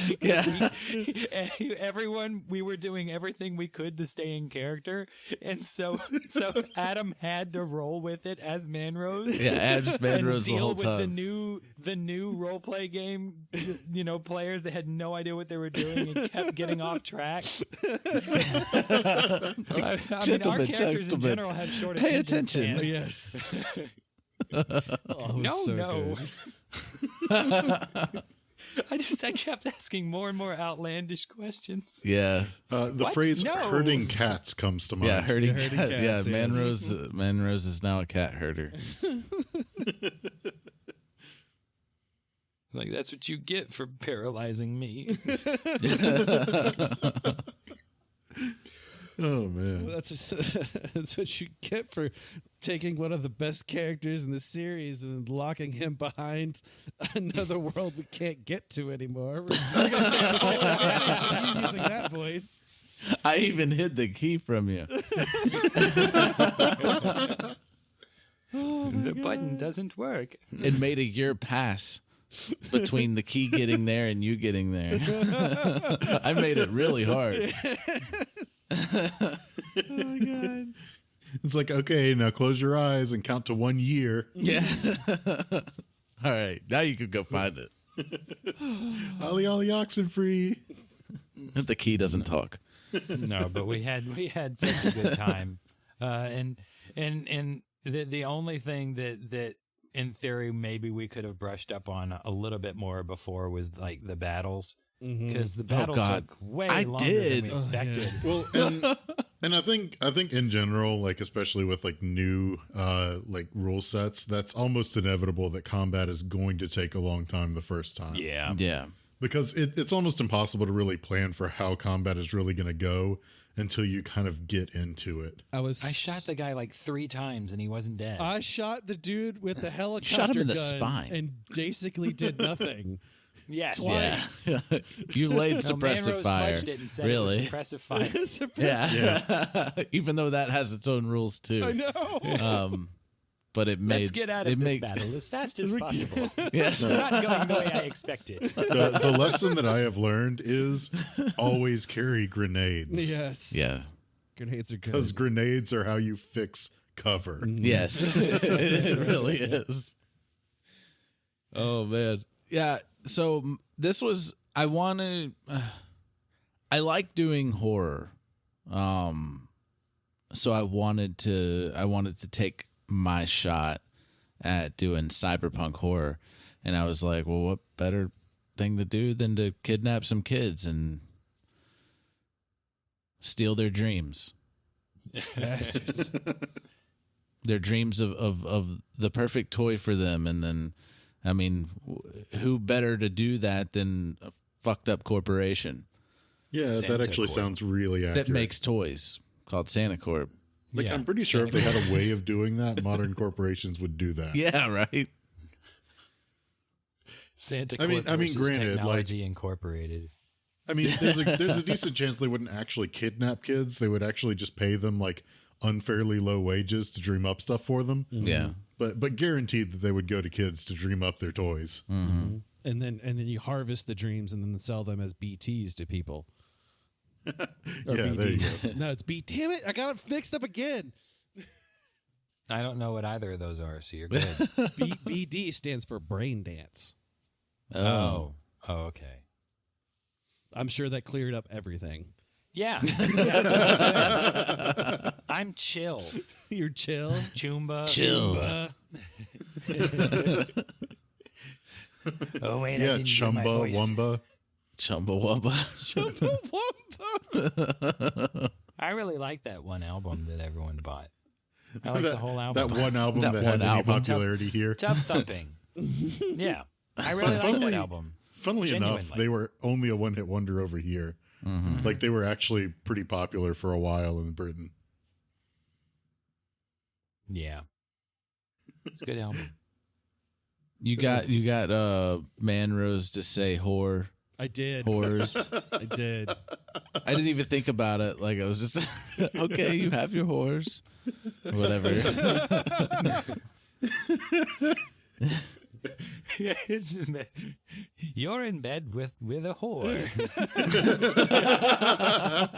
We were doing everything we could to stay in character, and so Adam had to roll with it as Manrose. Yeah, as Manrose the whole time. And deal with the new role play game, players that had no idea what they were doing and kept getting off track. I mean, our characters in general have short attention spans. Yes. No. I kept asking more and more outlandish questions. Yeah. The phrase herding cats comes to mind. Yeah, herding cats. Yeah, Yes. Manrose is now a cat herder. Like, that's what you get for paralyzing me. Oh man, that's what you get for taking one of the best characters in the series and locking him behind another world we can't get to anymore. We're gonna take full advantage of you using that voice. I even hid the key from you. The button doesn't work. It made a year pass between the key getting there and you getting there. I made it really hard. Oh my god. it's like, okay, now close your eyes and count to 1 year. Yeah. All right, now you can go find it. Ollie, oxen free. The key doesn't talk. No, but we had such a good time, and the only thing that in theory maybe we could have brushed up on a little bit more before was like the battles, because the battles took way longer than we expected. Well, and I think in general, like especially with like new like rule sets, that's almost inevitable that combat is going to take a long time the first time. Yeah. Because it's almost impossible to really plan for how combat is really going to go until you kind of get into it. I shot the guy like 3 times and he wasn't dead. I shot the dude with the helicopter shot him in the gun spine and basically did nothing. Yes. Twice. Yeah. You laid suppressive fire. Fudged it and said really? It was suppressive fire. Yeah. Even though that has its own rules too. I know. But it made. Let's get out of this battle as fast as possible. Yes. It's not going the way I expected. The lesson that I have learned is always carry grenades. Yes. Yeah. Grenades are good. Because grenades are how you fix cover. Yes. It really is. Oh man. Yeah. So this was. I like doing horror. So I wanted to take my shot at doing cyberpunk horror, and I was like, well, what better thing to do than to kidnap some kids and steal their dreams. Their dreams of the perfect toy for them. And then, I mean, who better to do that than a fucked up corporation? Yeah, Santa that actually Corp. sounds really accurate. That makes toys called Santa Corp. Like, Yeah. I'm pretty sure if they had a way of doing that, modern corporations would do that. Yeah, right. Santa I mean, Claus versus granted, Technology Incorporated. I mean, there's a decent chance they wouldn't actually kidnap kids. They would actually just pay them like unfairly low wages to dream up stuff for them. Yeah. But guaranteed that they would go to kids to dream up their toys. Mm-hmm. And then you harvest the dreams and then sell them as BTs to people. Or Yeah, there you BDs. No, it's B. Damn it! I got it mixed up again. I don't know what either of those are, so you're good. BD stands for brain dance. Oh, okay. I'm sure that cleared up everything. Yeah. I'm chill. You're chill. Chumba. Chill. Oh wait, Yeah, I didn't do my Chumba voice. Wumba. Chumbawamba. I really like that one album that everyone bought. I like the whole That album. one album That that, one had any album. popularity here. Tub Thumping. Yeah, I really like that Funnily- album. Funnily enough, Genuinely. they were only a one-hit wonder over here. Mm-hmm. Like, they were actually pretty popular for a while in Britain. Yeah, it's a good album. You got Man Rose to say whore. I did. Whores. I did. I didn't even think about it. Like, I was just okay. You have your whores, whatever. You're in bed with a whore.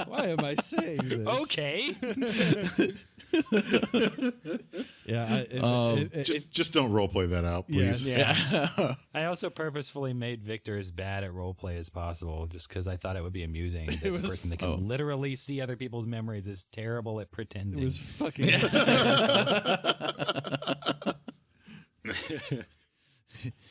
Why am I saying this? Okay. Yeah. Just don't role play that out, please. Yes. Yeah. I also purposefully made Victor as bad at role play as possible, just because I thought it would be amusing. That the person that can literally see other people's memories is terrible at pretending. It was fucking.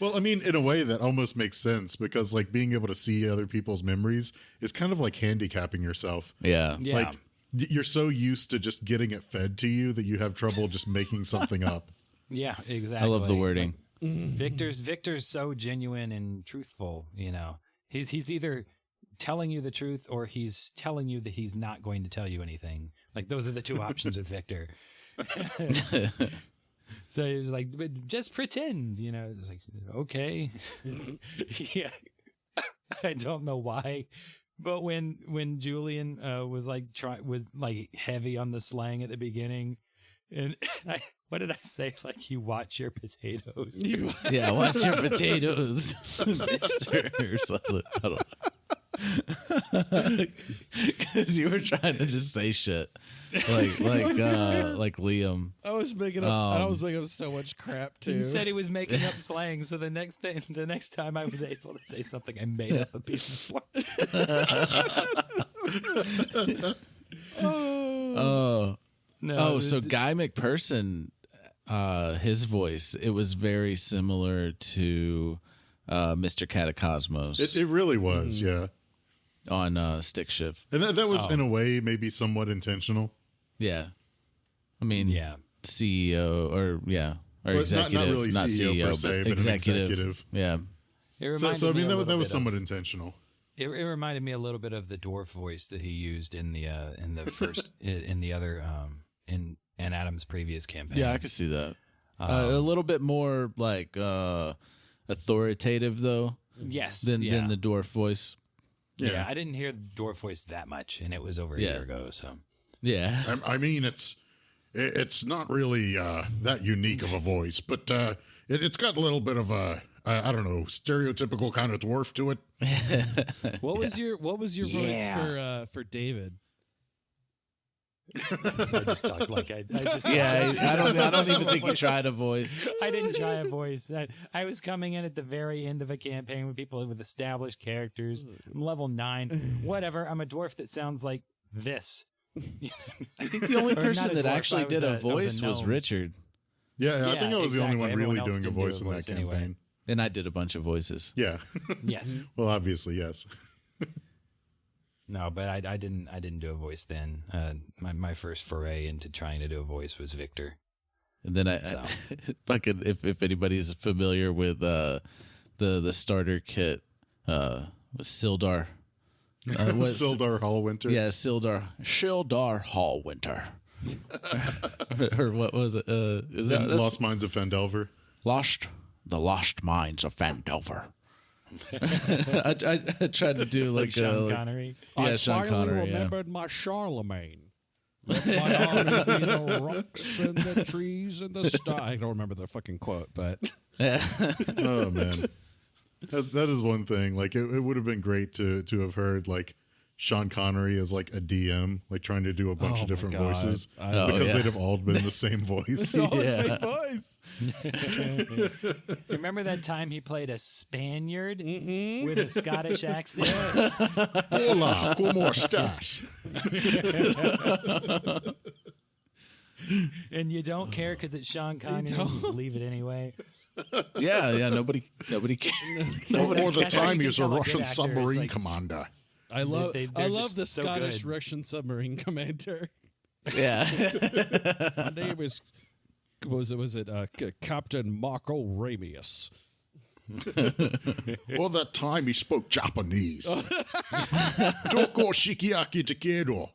Well, I mean, in a way that almost makes sense because, like, being able to see other people's memories is kind of like handicapping yourself. Yeah. Yeah. Like, you're so used to just getting it fed to you that you have trouble just making something up. Yeah, exactly. I love the wording. Victor's so genuine and truthful, you know. He's either telling you the truth or he's telling you that he's not going to tell you anything. Like, those are the two options with Victor. So he was like, but just pretend, you know. It's like, okay. Yeah. I don't know why. But when Julian was heavy on the slang at the beginning, and what did I say? Like, you watch your potatoes. Yeah, watch your potatoes, mister, or something. I don't know. Because you were trying to just say shit, like Liam. I was making up so much crap too. He said he was making up slang, so the next time I was able to say something, I made up a piece of slang. Oh, No, so Guy McPherson, his voice, it was very similar to Mr. Catacosmos It really was, yeah. on Stick Shift. And that was, in a way, maybe somewhat intentional. Yeah, I mean, yeah. CEO or Well, executive, not really not CEO per CEO, se, but but an executive. executive. Yeah, It So I reminded me mean, a that little was bit somewhat of, intentional. it reminded me a little bit of the dwarf voice that he used in the first in the other in Adam's previous campaign. yeah, I could see that. A little bit more like authoritative though yes than the dwarf voice. yeah. I didn't hear the dwarf voice that much, and it was over a year ago. So Yeah, I mean, it's not really that unique of a voice, but it's got a little bit of a I don't know, stereotypical kind of dwarf to it. What was your voice for David? I just talked like I just yeah. I don't even think you tried a voice. I didn't try a voice. I was coming in at the very end of a campaign with people with established characters. I'm level 9. Whatever. I'm a dwarf that sounds like this. I think the only Or not person a that dwarf, actually I was did a a voice was gnome. Richard, Yeah, I think I was the only exactly. one Everyone really else doing a did do a voice in that voice anyway. campaign. and I did a bunch of voices. Yeah. Yes. Well, obviously, yes. No, but I didn't do a voice then. My first foray into trying to do a voice was Victor. And then So. fucking if anybody's familiar with the starter kit, was Sildar. Sildar Hallwinter. Yeah, Sildar Hallwinter. or what was it? Is that Lost Mines of Phandelver? The Lost Mines of Phandelver. I tried to do like Sean Connery. Yeah, Sean Connery. Remembered my Charlemagne. Let my army be the rocks and the trees and the sky. I don't remember the fucking quote, but Yeah. Oh man, that is one thing. Like it would have been great to have heard like Sean Connery as like a DM, like trying to do a bunch of different voices because they'd have all been the same voice. all the same voice. Remember that time he played a Spaniard with a Scottish accent? Hola, como estás? And you don't care because it's Sean Connery. You leave it anyway. Yeah. Nobody cares. Or the That's how time you he was a can tell a Russian good actor is, submarine like- commander. I love They're the just so Scottish good. Russian submarine commander. Yeah. My name is was it Captain Marco Ramius. Or that time he spoke Japanese. Doko shikiaki takedo.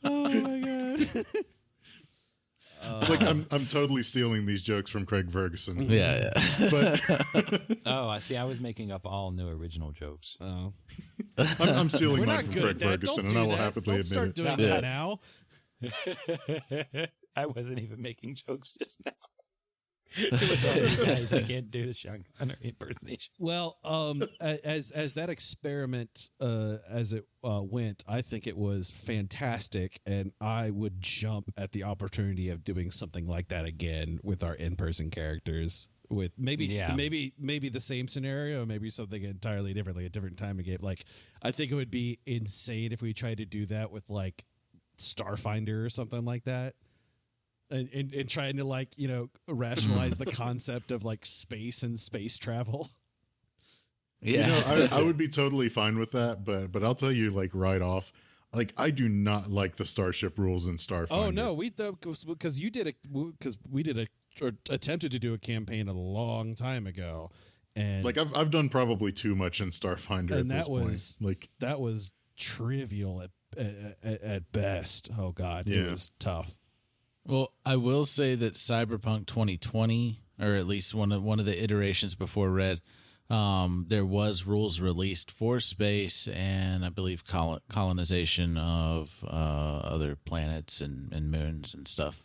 Oh my god. Like I'm totally stealing these jokes from Craig Ferguson. Yeah. But Oh, I see. I was making up all new original jokes. Oh. I'm stealing We're mine not from good Craig at that. Ferguson, Don't and I do will that. happily Don't admit start it. doing Yeah. that now. I wasn't even making jokes just now. It was all these guys. I can't do the Sean Connery impersonation. Well, as that experiment as it went, I think it was fantastic, and I would jump at the opportunity of doing something like that again with our in-person characters. With maybe the same scenario, maybe something entirely different, like a different time of game. Like, I think it would be insane if we tried to do that with like Starfinder or something like that. And trying to like, rationalize the concept of like space and space travel. Yeah. You know, I would be totally fine with that, but I'll tell you, like right off, like I do not like the Starship rules in Starfinder. Oh no, we because we did or attempted to do a campaign a long time ago, and Like I've done probably too much in Starfinder and at this that was point. Like that was trivial at best. Oh god, it Yeah. was tough. Well, I will say that Cyberpunk 2020, or at least one of the iterations before Red, there was rules released for space and I believe colonization of other planets and moons and stuff.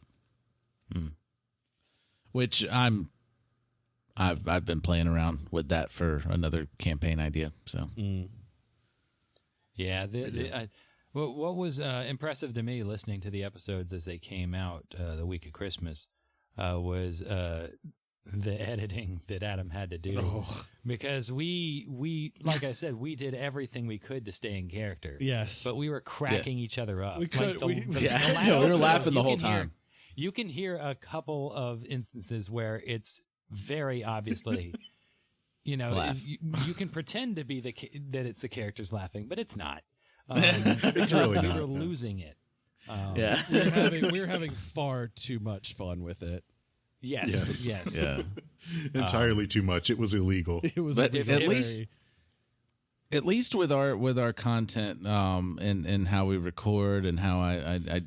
Which I've been playing around with that for another campaign idea. So Yeah. What was impressive to me listening to the episodes as they came out the week of Christmas was the editing that Adam had to do. Because we like I said, we did everything we could to stay in character. Yes, But we were cracking each other up. We could- the we- last we were episode, laughing the you whole can hear- time. You can hear a couple of instances where it's very obviously, Laugh. you can pretend to be that it's the characters laughing, but it's not. it's really we not. were losing it. yeah. we were having far too much fun with it. Yes. Yeah. entirely too much. It was illegal. It was But very- at least with our content and how we record and how I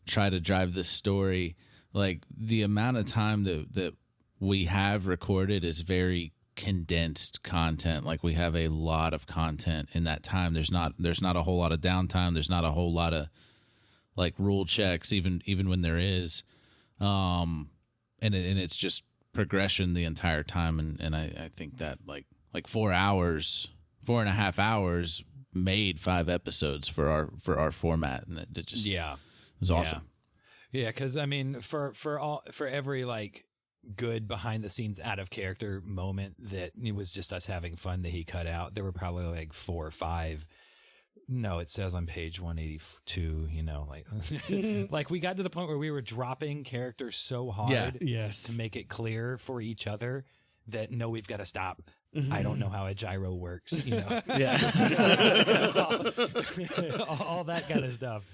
try to drive this story, like the amount of time that we have recorded is very condensed content. Like we have a lot of content in that time. There's not a whole lot of downtime. There's not a whole lot of like rule checks, even when there is, and it's just progression the entire time. And I think that like 4.5 hours made 5 episodes for our format, and it just was awesome. Yeah, because I mean, for every like good behind the scenes out of character moment that it was just us having fun that he cut out, there were probably like 4 or 5. No, it says on page 182, like like we got to the point where we were dropping characters so hard Yes. to make it clear for each other that no, we've got to stop. I don't know how a gyro works, Yeah. all that kind of stuff.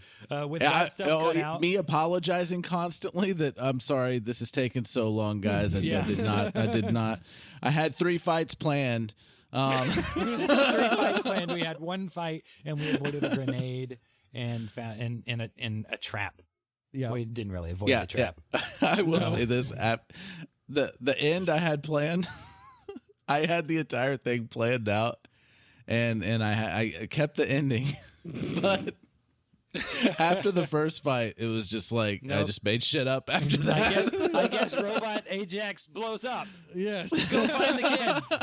With that stuff cut out, Me apologizing constantly that I'm sorry this is taking so long, guys. I did not. I had 3 fights planned. 3 fights planned. We had 1 fight, and we avoided a grenade and found in a trap. Yeah, we didn't really avoid the trap. Yeah. I will say this: the end I had planned, I had the entire thing planned out, and I kept the ending, but after the first fight, it was just like I just made shit up after that. I guess Robot Ajax blows up. Yes. Go find the kids.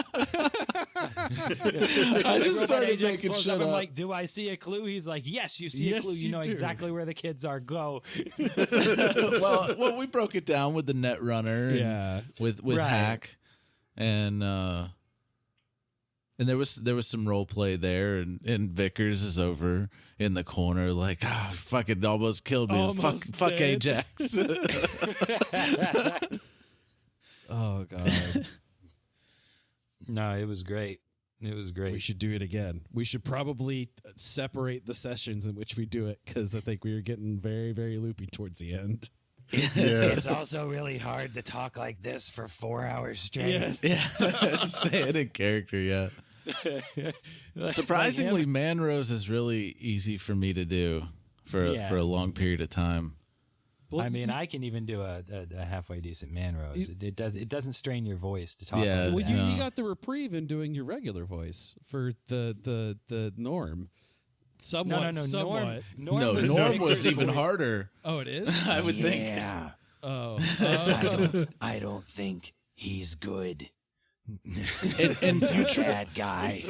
I just started Ajax making shit up. I'm like, do I see a clue? He's like, yes, you see a clue. You know exactly where the kids are. Go. well, we broke it down with the net runner. With Hack, and there was some role play there, and Vickers is over in the corner like, fucking almost killed me. Fuck Ajax. Oh God. No, it was great. It was great. We should do it again. We should probably separate the sessions in which we do it, because I think we were getting very, very loopy towards the end. It's also really hard to talk like this for 4 hours straight. Yes. Yeah. Staying in character, yeah. Surprisingly, Manrose is really easy for me to do for a long period of time. I mean, I can even do a halfway decent Manrose. It doesn't strain your voice to talk. Yeah, like you got the reprieve in doing your regular voice for the Norm. Somewhat. No. Norm was even voice. harder. Oh, it is? I would think. Yeah. Oh. I don't think he's good. And you bad guy.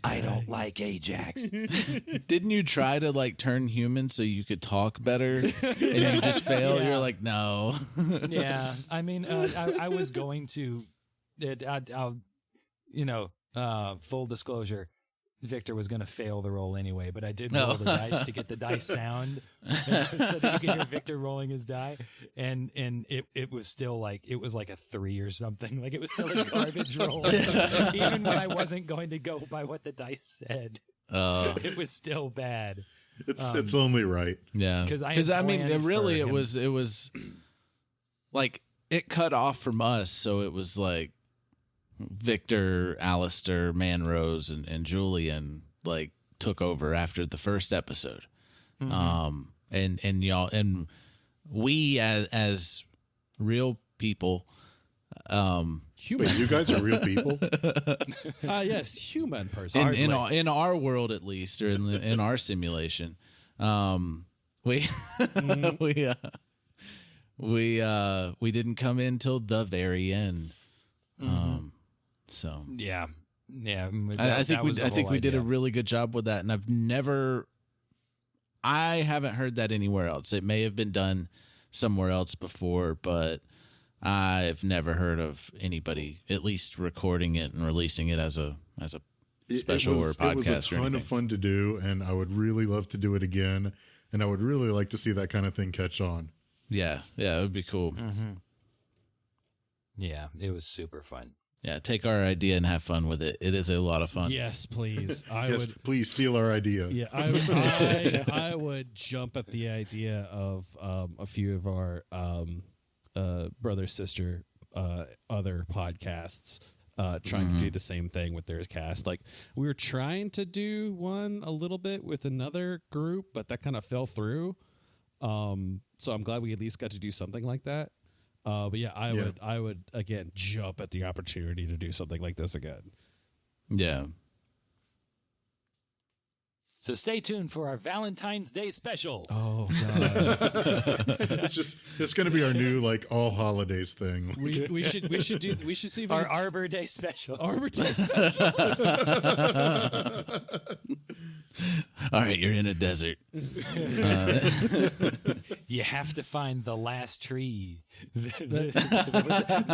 I don't like Ajax. Didn't you try to like turn human so you could talk better, and you just fail? Yeah. You're like, no. Yeah, I mean, I was going to. Full disclosure. Victor was going to fail the roll anyway, but I did roll the dice to get the dice sound so that you could hear Victor rolling his die, and it was still like it was like a 3 or something. Like it was still a garbage roll, even when I wasn't going to go by what the dice said. It was still bad. It's only right. Yeah, because I mean, really, it was like it cut off from us, so it was like Victor, Alistair, Manrose, and Julian like took over after the first episode. And y'all and we as real people, human. Wait, you guys are real people? Yes, human person. In our world at least, or in our simulation, we we didn't come in till the very end. So yeah. I think we did a really good job with that, and I haven't heard that anywhere else. It may have been done somewhere else before, but I've never heard of anybody at least recording it and releasing it as a special or podcast. It was a ton of fun to do, and I would really love to do it again, and I would really like to see that kind of thing catch on. Yeah, it would be cool. Yeah, it was super fun. Yeah, take our idea and have fun with it. It is a lot of fun. Yes, please. Please steal our idea. Yeah, I would jump at the idea of a few of our brother sister other podcasts trying to do the same thing with their cast. Like we were trying to do one a little bit with another group, but that kind of fell through. So I'm glad we at least got to do something like that. But yeah, I would again jump at the opportunity to do something like this again. Yeah. So stay tuned for our Valentine's Day special. Oh God! it's going to be our new like all holidays thing. We should see if our Arbor Day special. Arbor Day special. All right, you're in a desert. You have to find the last tree. There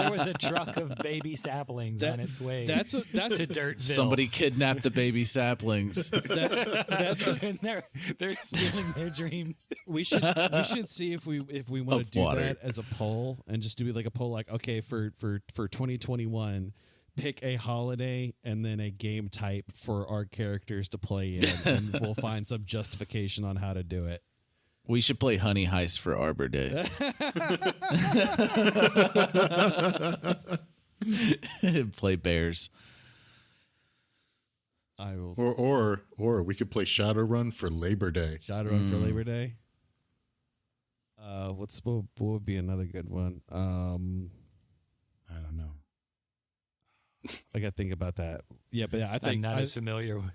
was a truck of baby saplings on its way to Dirtville. Somebody kidnapped the baby saplings. And they're stealing their dreams. We should see if we want to do that as a poll, and just do like a poll like, okay, for 2021, pick a holiday and then a game type for our characters to play in, and we'll find some justification on how to do it. We should play Honey Heist for Arbor Day. Play bears. I will. Or we could play Shadowrun for Labor Day. Shadowrun for Labor Day. What would be another good one? I don't know. I got to think about that. Yeah, but yeah, I think I'm not as familiar with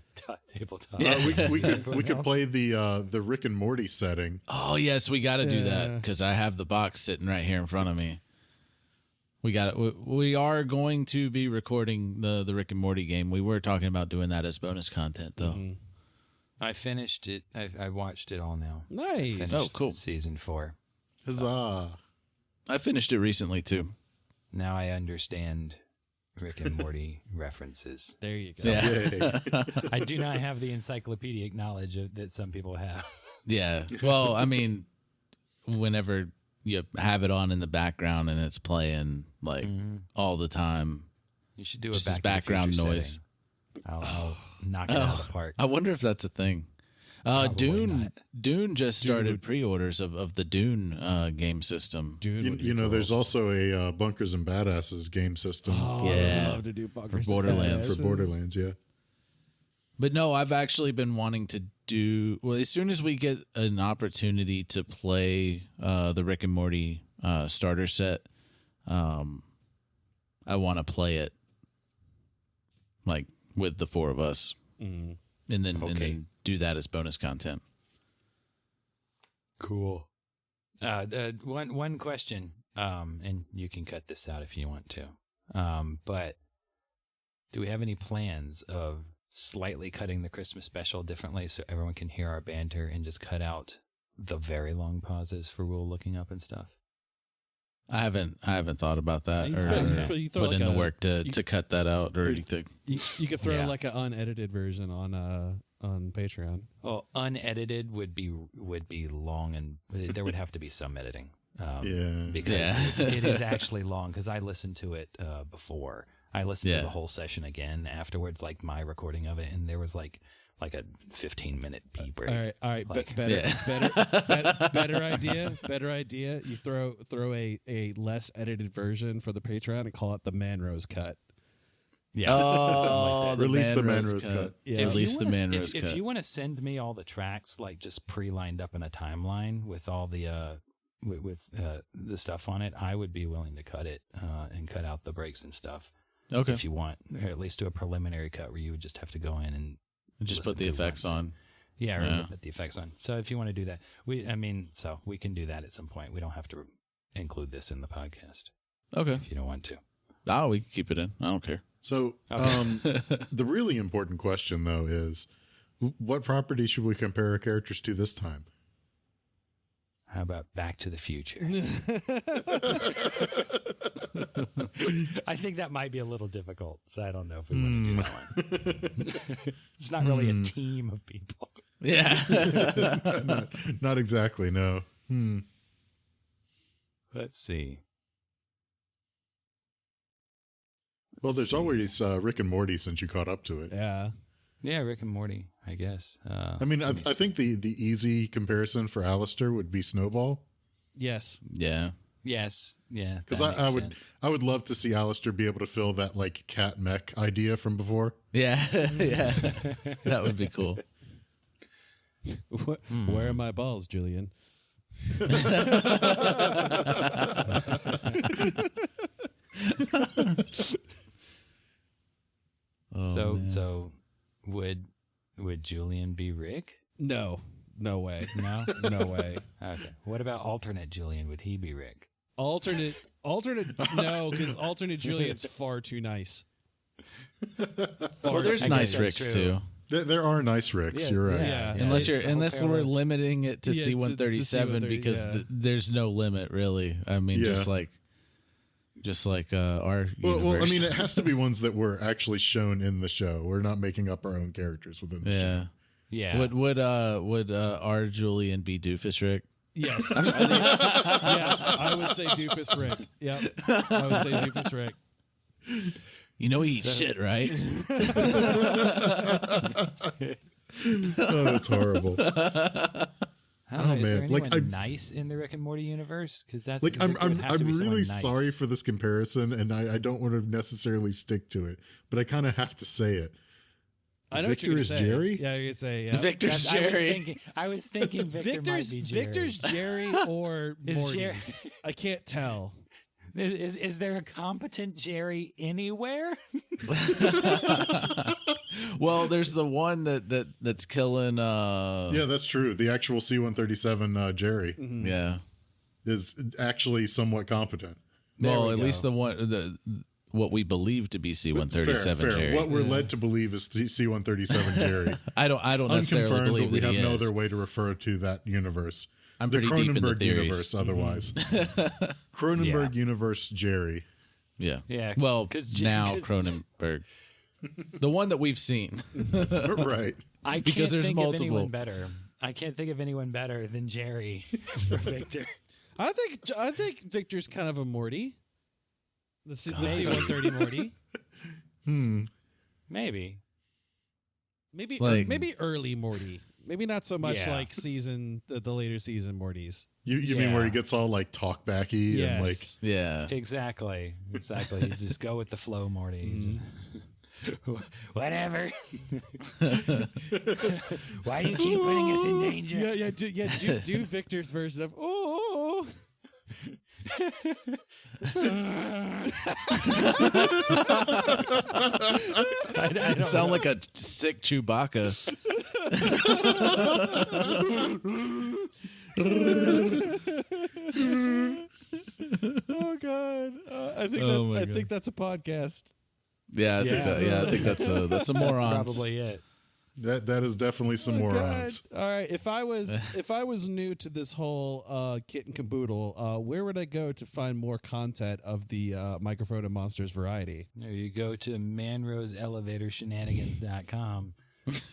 tabletop. We could play the Rick and Morty setting. Oh yes, we got to do that because I have the box sitting right here in front of me. We got it. We are going to be recording the Rick and Morty game. We were talking about doing that as bonus content, though. Mm-hmm. I finished it. I watched it all now. Nice. Oh, cool. Season 4. Huzzah! I finished it recently too. Now I understand Rick and Morty references. There you go. So, Yeah. I do not have the encyclopedic knowledge that some people have. Yeah. Well, I mean, whenever you have it on in the background and it's playing like all the time, You should do just a as background noise. I'll knock it out of the park. I wonder if that's a thing. Probably not. Dune just started pre-orders of the Dune game system. Dune. You know, there's also a Bunkers and Badasses game system I'd love to do Bunkers for Borderlands. for Borderlands. Yeah. But no, I've actually been wanting to do. Well, as soon as we get an opportunity to play the Rick and Morty starter set, I want to play it like with the four of us, and then do that as bonus content. Cool. One question, and you can cut this out if you want to. But do we have any plans of slightly cutting the Christmas special differently so everyone can hear our banter and just cut out the very long pauses for Will looking up and stuff? I haven't thought about that You or could throw put like in the a- work to cut that out or anything. You could throw Yeah. like an unedited version on Patreon. Well, unedited would be long, and there would have to be some editing. Because it is actually long. Because I listened to it before. I listened to the whole session again afterwards, like my recording of it, and there was like a 15-minute pee break. All right. Like- Better idea. You throw a less edited version for the Patreon and call it the Manrose cut. Yeah. Oh, Release the Manrose cut. Yeah. Release the Manrose cut. If you want to send me all the tracks, like just pre-lined up in a timeline with all the with the stuff on it, I would be willing to cut it and cut out the breaks and stuff. Okay. If you want, or at least do a preliminary cut where you would just have to go in and Just listen put the to effects once. on. Yeah, or put the effects on. So if you want to do that, we can do that at some point. We don't have to include this in the podcast Okay. if you don't want to. Oh, we can keep it in. I don't care. So the really important question, though, is what property should we compare our characters to this time? How about Back to the Future? I think that might be a little difficult, so I don't know if we want to do that one. It's not really a team of people. Yeah. Not exactly, no. Let's see. Well, there's always Rick and Morty since you caught up to it. Yeah, Rick and Morty, I guess. I mean, I think the easy comparison for Alistair would be Snowball. Yes. Yeah. Yes, yeah. Because that makes sense. I would love to see Alistair be able to fill that like cat mech idea from before. Yeah. Yeah. That would be cool. Where are my balls, Julian? So would Julian be Rick? No way. No? No way. Okay. What about alternate Julian? Would he be Rick? Alternate. No, because alternate Julian's far too nice. Well, there's I nice guess that's Ricks true. too. There are nice Ricks. You're right. Yeah. Unless it's the whole we're parallel. limiting it to Yeah, C-137 to because C-130, there's no limit really. I mean, Yeah. just like our Well, I universe. mean, it has to be ones that were actually shown in the show. We're not making up our own characters within the yeah. show. Yeah. Would our Julian be Doofus Rick? Yes. Yes, I would say Doofus Rick. Yep. I would say Doofus Rick. You know he eats shit, right? Oh, that's horrible. I don't know, is there man. Like, anyone nice in the Rick and Morty universe? Because that's Like, I'm there would have to be someone really nice. sorry for this comparison, and I don't want to necessarily stick to it, but I kind of have to say it. I know Victor is say. Jerry? Yeah, you're gonna say yeah. Victor's Jerry. I was thinking Victor might be Jerry. Victor's Jerry or Morty. I can't tell. Is there a competent Jerry anywhere? Well, there's the one that's killing. Yeah, that's true. The actual C-137 Jerry Mm-hmm. Yeah. is actually somewhat competent. Well, at least the one what we believe to be C-137 Fair. Jerry. What we're led to believe is C-137 Jerry. I don't necessarily Unconfirmed, believe but we that have he no is. other way to refer to that universe. I'm the pretty deep in the Cronenberg theories. universe, otherwise. Cronenberg universe Jerry. Yeah. Yeah. Well, 'cause now Cronenberg. The one that we've seen. Right. I Because can't there's think multiple. of anyone better. I can't think of anyone better than Jerry for Victor. I think Victor's kind of a Morty. The C-130 Morty. Maybe. Maybe early Morty. Maybe not so much Yeah. like the later season Mortys. You mean where he gets all like talkbacky Yes. and like Yeah. Exactly. You just go with the flow, Morty. Whatever. Why do you keep putting us in danger? Do Victor's version of oh. I don't Sound like a sick Chewbacca. Oh God! I think that's a podcast. Yeah, I think that's a That's morons. probably it. that is definitely some morons. God. All right, if I was new to this whole kit and caboodle, where would I go to find more content of the Microphone and Monsters variety? There you go to manroseelevators.com.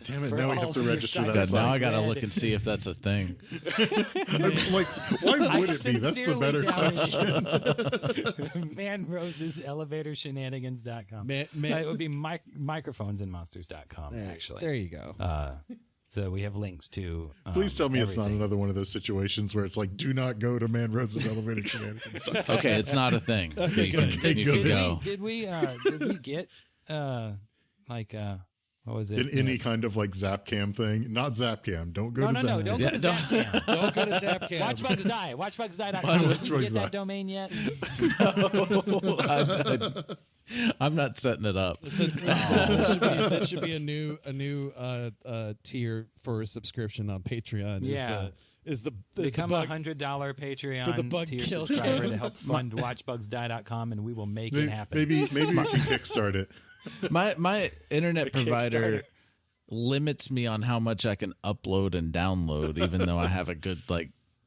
Damn it! For Now we all have to of your register sites. that God, now I site. gotta look and see if that's a thing. I'm like, why would it be? That's the better question. manroseelevatorsshenanigans.com. Man, It would be microphonesandmonsters.com, actually. there you go. So we have links to. Please tell me it's not everything. another one of those situations where it's like, do not go to Man Rose's elevator shenanigans. Okay, it's not a thing. So you can Did go. Did we get what was it? In any kind of like Zapcam thing, not Zapcam. Don't go to No, Zapcam. don't go to Zapcam. Don't go to Zapcam. Watch Bugs Die. WatchBugsDie.com. Watch Did you Bugs get Die. that domain yet? I'm not setting it up. That should be a new tier for a subscription on Patreon. Yeah. Is the Become a bug. $100 Patreon For the bug tier killer. subscriber to help fund WatchBugsDie.com, and we will make it happen. Maybe we can kickstart it. My internet provider limits me on how much I can upload and download, even though I have a good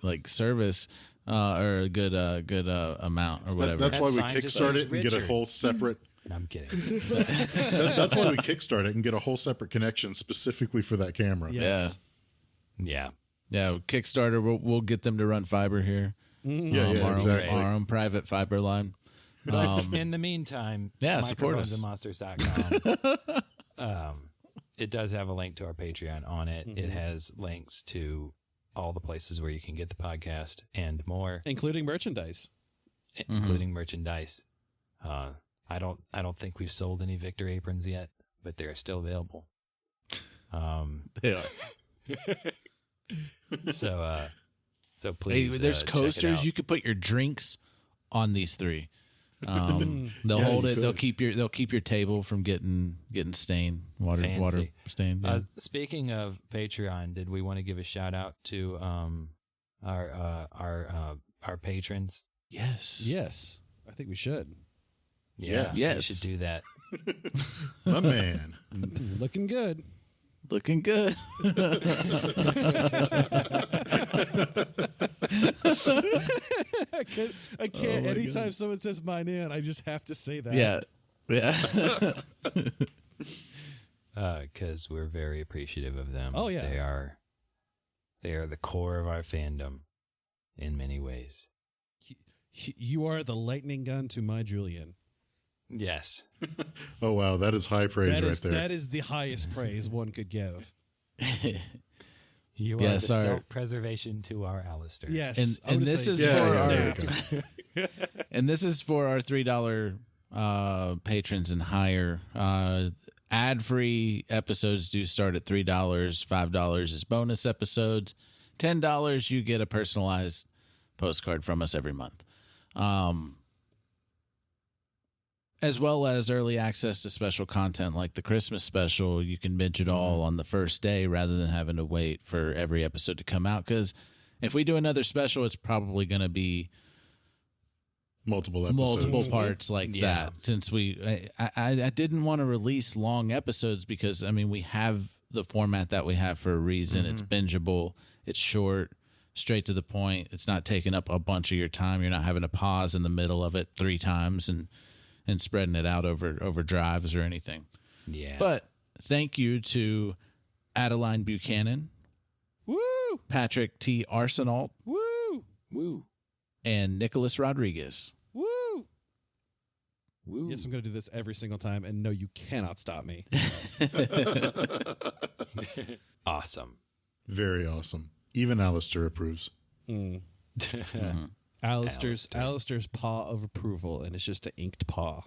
like service or a good amount or whatever. That's why we fine, just kickstart use it and get a whole Richards. separate. No, I'm kidding. That's why we kickstart it and get a whole separate connection specifically for that camera. Yes. Yeah. Yeah, Kickstarter. We'll get them to run fiber here. Yeah, exactly. Our own private fiber line. In the meantime, Yeah, support us. microphonesandmonsters.com. It does have a link to our Patreon on it. It has links to all the places where you can get the podcast and more, Including merchandise. including merchandise. I don't think we've sold any Victor aprons yet, but they're still available. They are. So Hey, please. there's check it coasters. out. You could put your drinks on these three. They'll Yeah, hold you it. could. They'll keep your table from getting stained. Water Fancy. stained. Yeah. Speaking of Patreon, did we want to give a shout out to our patrons? Yes. Yes, I think we should. Yeah, Yes. we should do that. My man. Looking good. Looking good. I can't. Anytime someone says my name, I just have to say that. Yeah. Because we're very appreciative of them. Oh, yeah. They are the core of our fandom in many ways. You are the lightning gun to my Julian. Yes. Oh wow, that is high praise right there. That is the highest praise one could give. You are Yes, the our- self-preservation to our Alistair. Yes, And- I would and this say is Yeah, for yeah, our there you go. And this is for our $3 patrons and higher. Ad-free episodes do start at $3. $5 is bonus episodes. $10, you get a personalized postcard from us every month. As well as early access to special content like the Christmas special. You can binge it all on the first day rather than having to wait for every episode to come out. Because if we do another special, it's probably going to be multiple episodes. Multiple parts like that. Since I didn't want to release long episodes because, I mean, we have the format that we have for a reason. It's bingeable. It's short, straight to the point. It's not taking up a bunch of your time. You're not having to pause in the middle of it 3 times and spreading it out over drives or anything. Yeah. But thank you to Adeline Buchanan, Woo! Patrick T. Arsenault, Woo! Woo. and Nicholas Rodriguez. Woo! Woo. Yes, I'm going to do this every single time, and no, you cannot stop me. Awesome. Very awesome. Even Alistair approves. Alistair's paw of approval, and it's just an inked paw.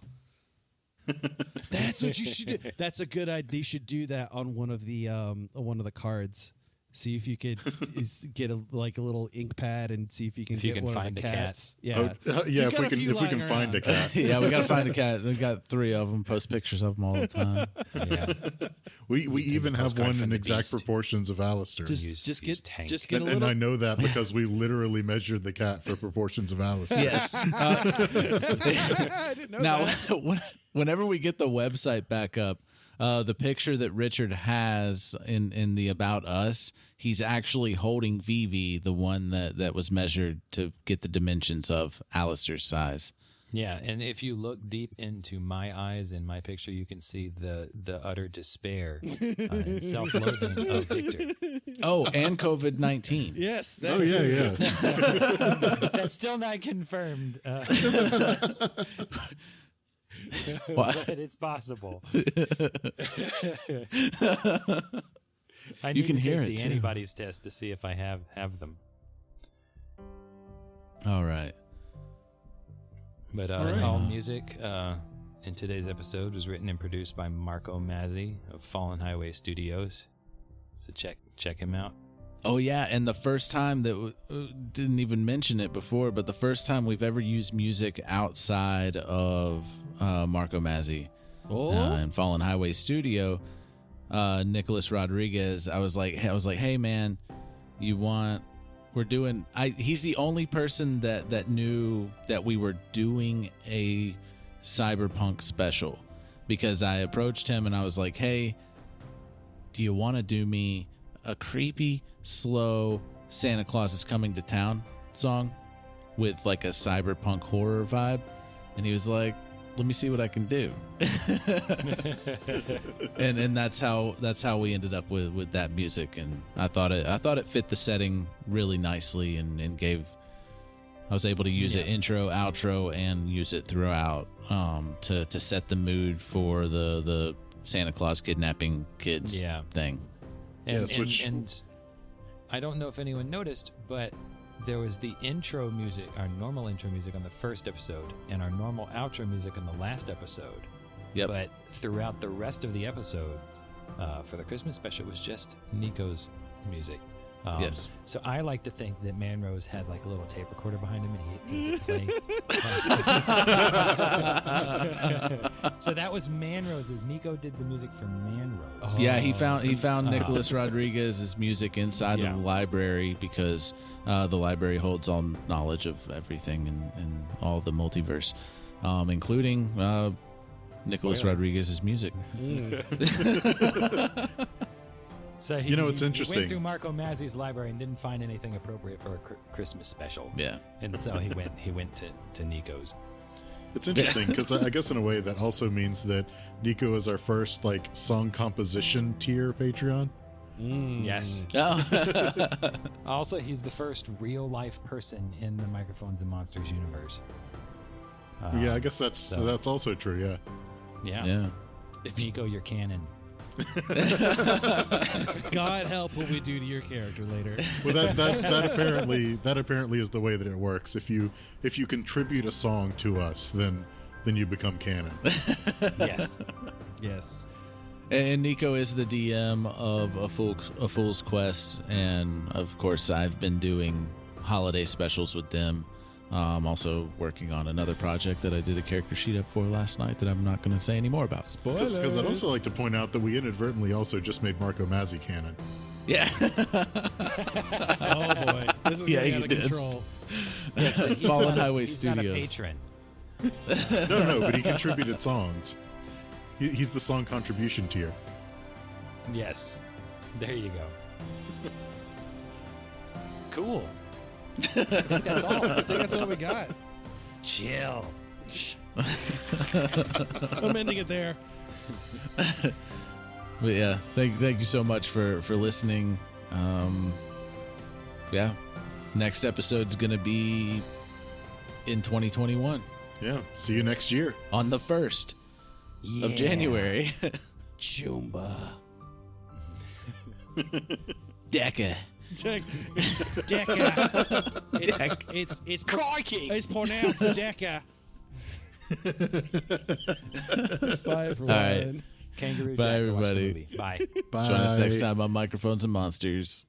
That's what you should do. That's a good idea. You should do that on one of the cards. See if you could get a little ink pad and see if you can get one find of the a cats. cat. Yeah, If we can find a cat. Yeah, we got to find a cat. We got 3 of them. Post pictures of them all the time. Yeah. We even have postcard one from in the exact beast. proportions of Alistair. just get Tank. a and little. I know that because we literally measured the cat for proportions of Alistair. Yes. I didn't know Now, that. whenever we get the website back up, the picture that Richard has in the About Us, he's actually holding Vivi, the one that was measured to get the dimensions of Alistair's size. Yeah, and if you look deep into my eyes in my picture, you can see the utter despair and self-loathing of Victor. Oh, and COVID-19. Yes. Oh, yeah. That's still not confirmed. What? But it's possible. I You need can to hear take it, the too. antibodies test to see if I have them. All right. But all music in today's episode was written and produced by Marco Mazzei of Fallen Highway Studios. So check him out. Oh, yeah, and the first time that didn't even mention it before, but the first time we've ever used music outside of Marco Mazzei and Fallen Highway Studio, Nicholas Rodriguez. I was like, hey man, he's the only person that knew that we were doing a cyberpunk special, because I approached him and I was like, hey, do you want to do me a creepy, slow Santa Claus is Coming to Town song with like a cyberpunk horror vibe? And he was like, let me see what I can do. and that's how we ended up with that music. And I thought it fit the setting really nicely and I was able to use it intro, outro, and use it throughout to set the mood for the Santa Claus kidnapping kids thing. And I don't know if anyone noticed, but there was the intro music, our normal intro music on the first episode, and our normal outro music on the last episode. Yep. But throughout the rest of the episodes, for the Christmas special, it was just Nico's music. Yes. So I like to think that Manrose had like a little tape recorder behind him, and he would play. So that was Manrose's. Nico did the music for Manrose. Yeah, he found Nicholas Rodriguez's music inside of the library, because the library holds all knowledge of everything and all the multiverse, including Nicholas Rodriguez's music. So it's he interesting. went through Marco Mazzei's library and didn't find anything appropriate for a Christmas special. Yeah, and so he went to Nico's. It's interesting because I guess in a way that also means that Nico is our first like song composition tier Patreon. Yes. Oh. Also, he's the first real life person in the Microphones and Monsters universe. Yeah, I guess that's also true. Yeah. If Nico, you're canon. God help what we do to your character later. Well, that apparently is the way that it works. If you contribute a song to us, then you become canon. Yes. Yes. And Nico is the DM of A Fool's Quest, and of course I've been doing holiday specials with them. Also working on another project that I did a character sheet up for last night that I'm not going to say any more about. Spoilers. Because I'd also like to point out that we inadvertently also just made Marco Mazzei canon. Yeah. Oh boy, this is getting out of control. Yes, but Fallen Highway he's Studios. not a patron. No, but he contributed songs. He's the song contribution tier. Yes. There you go. Cool. I think that's all. I think that's all we got. Chill. I'm ending it there. But yeah, thank you so much for listening. Yeah, next episode's gonna be in 2021 Yeah, see you next year. on the 1st of January. Chumba. Deca. Deca. It's Crikey! It's pronounced Deca. Bye everyone. All right. Kangaroo Bye, Jack, go watch the everybody. movie. Bye. Bye. Join us next time on Microphones and Monsters.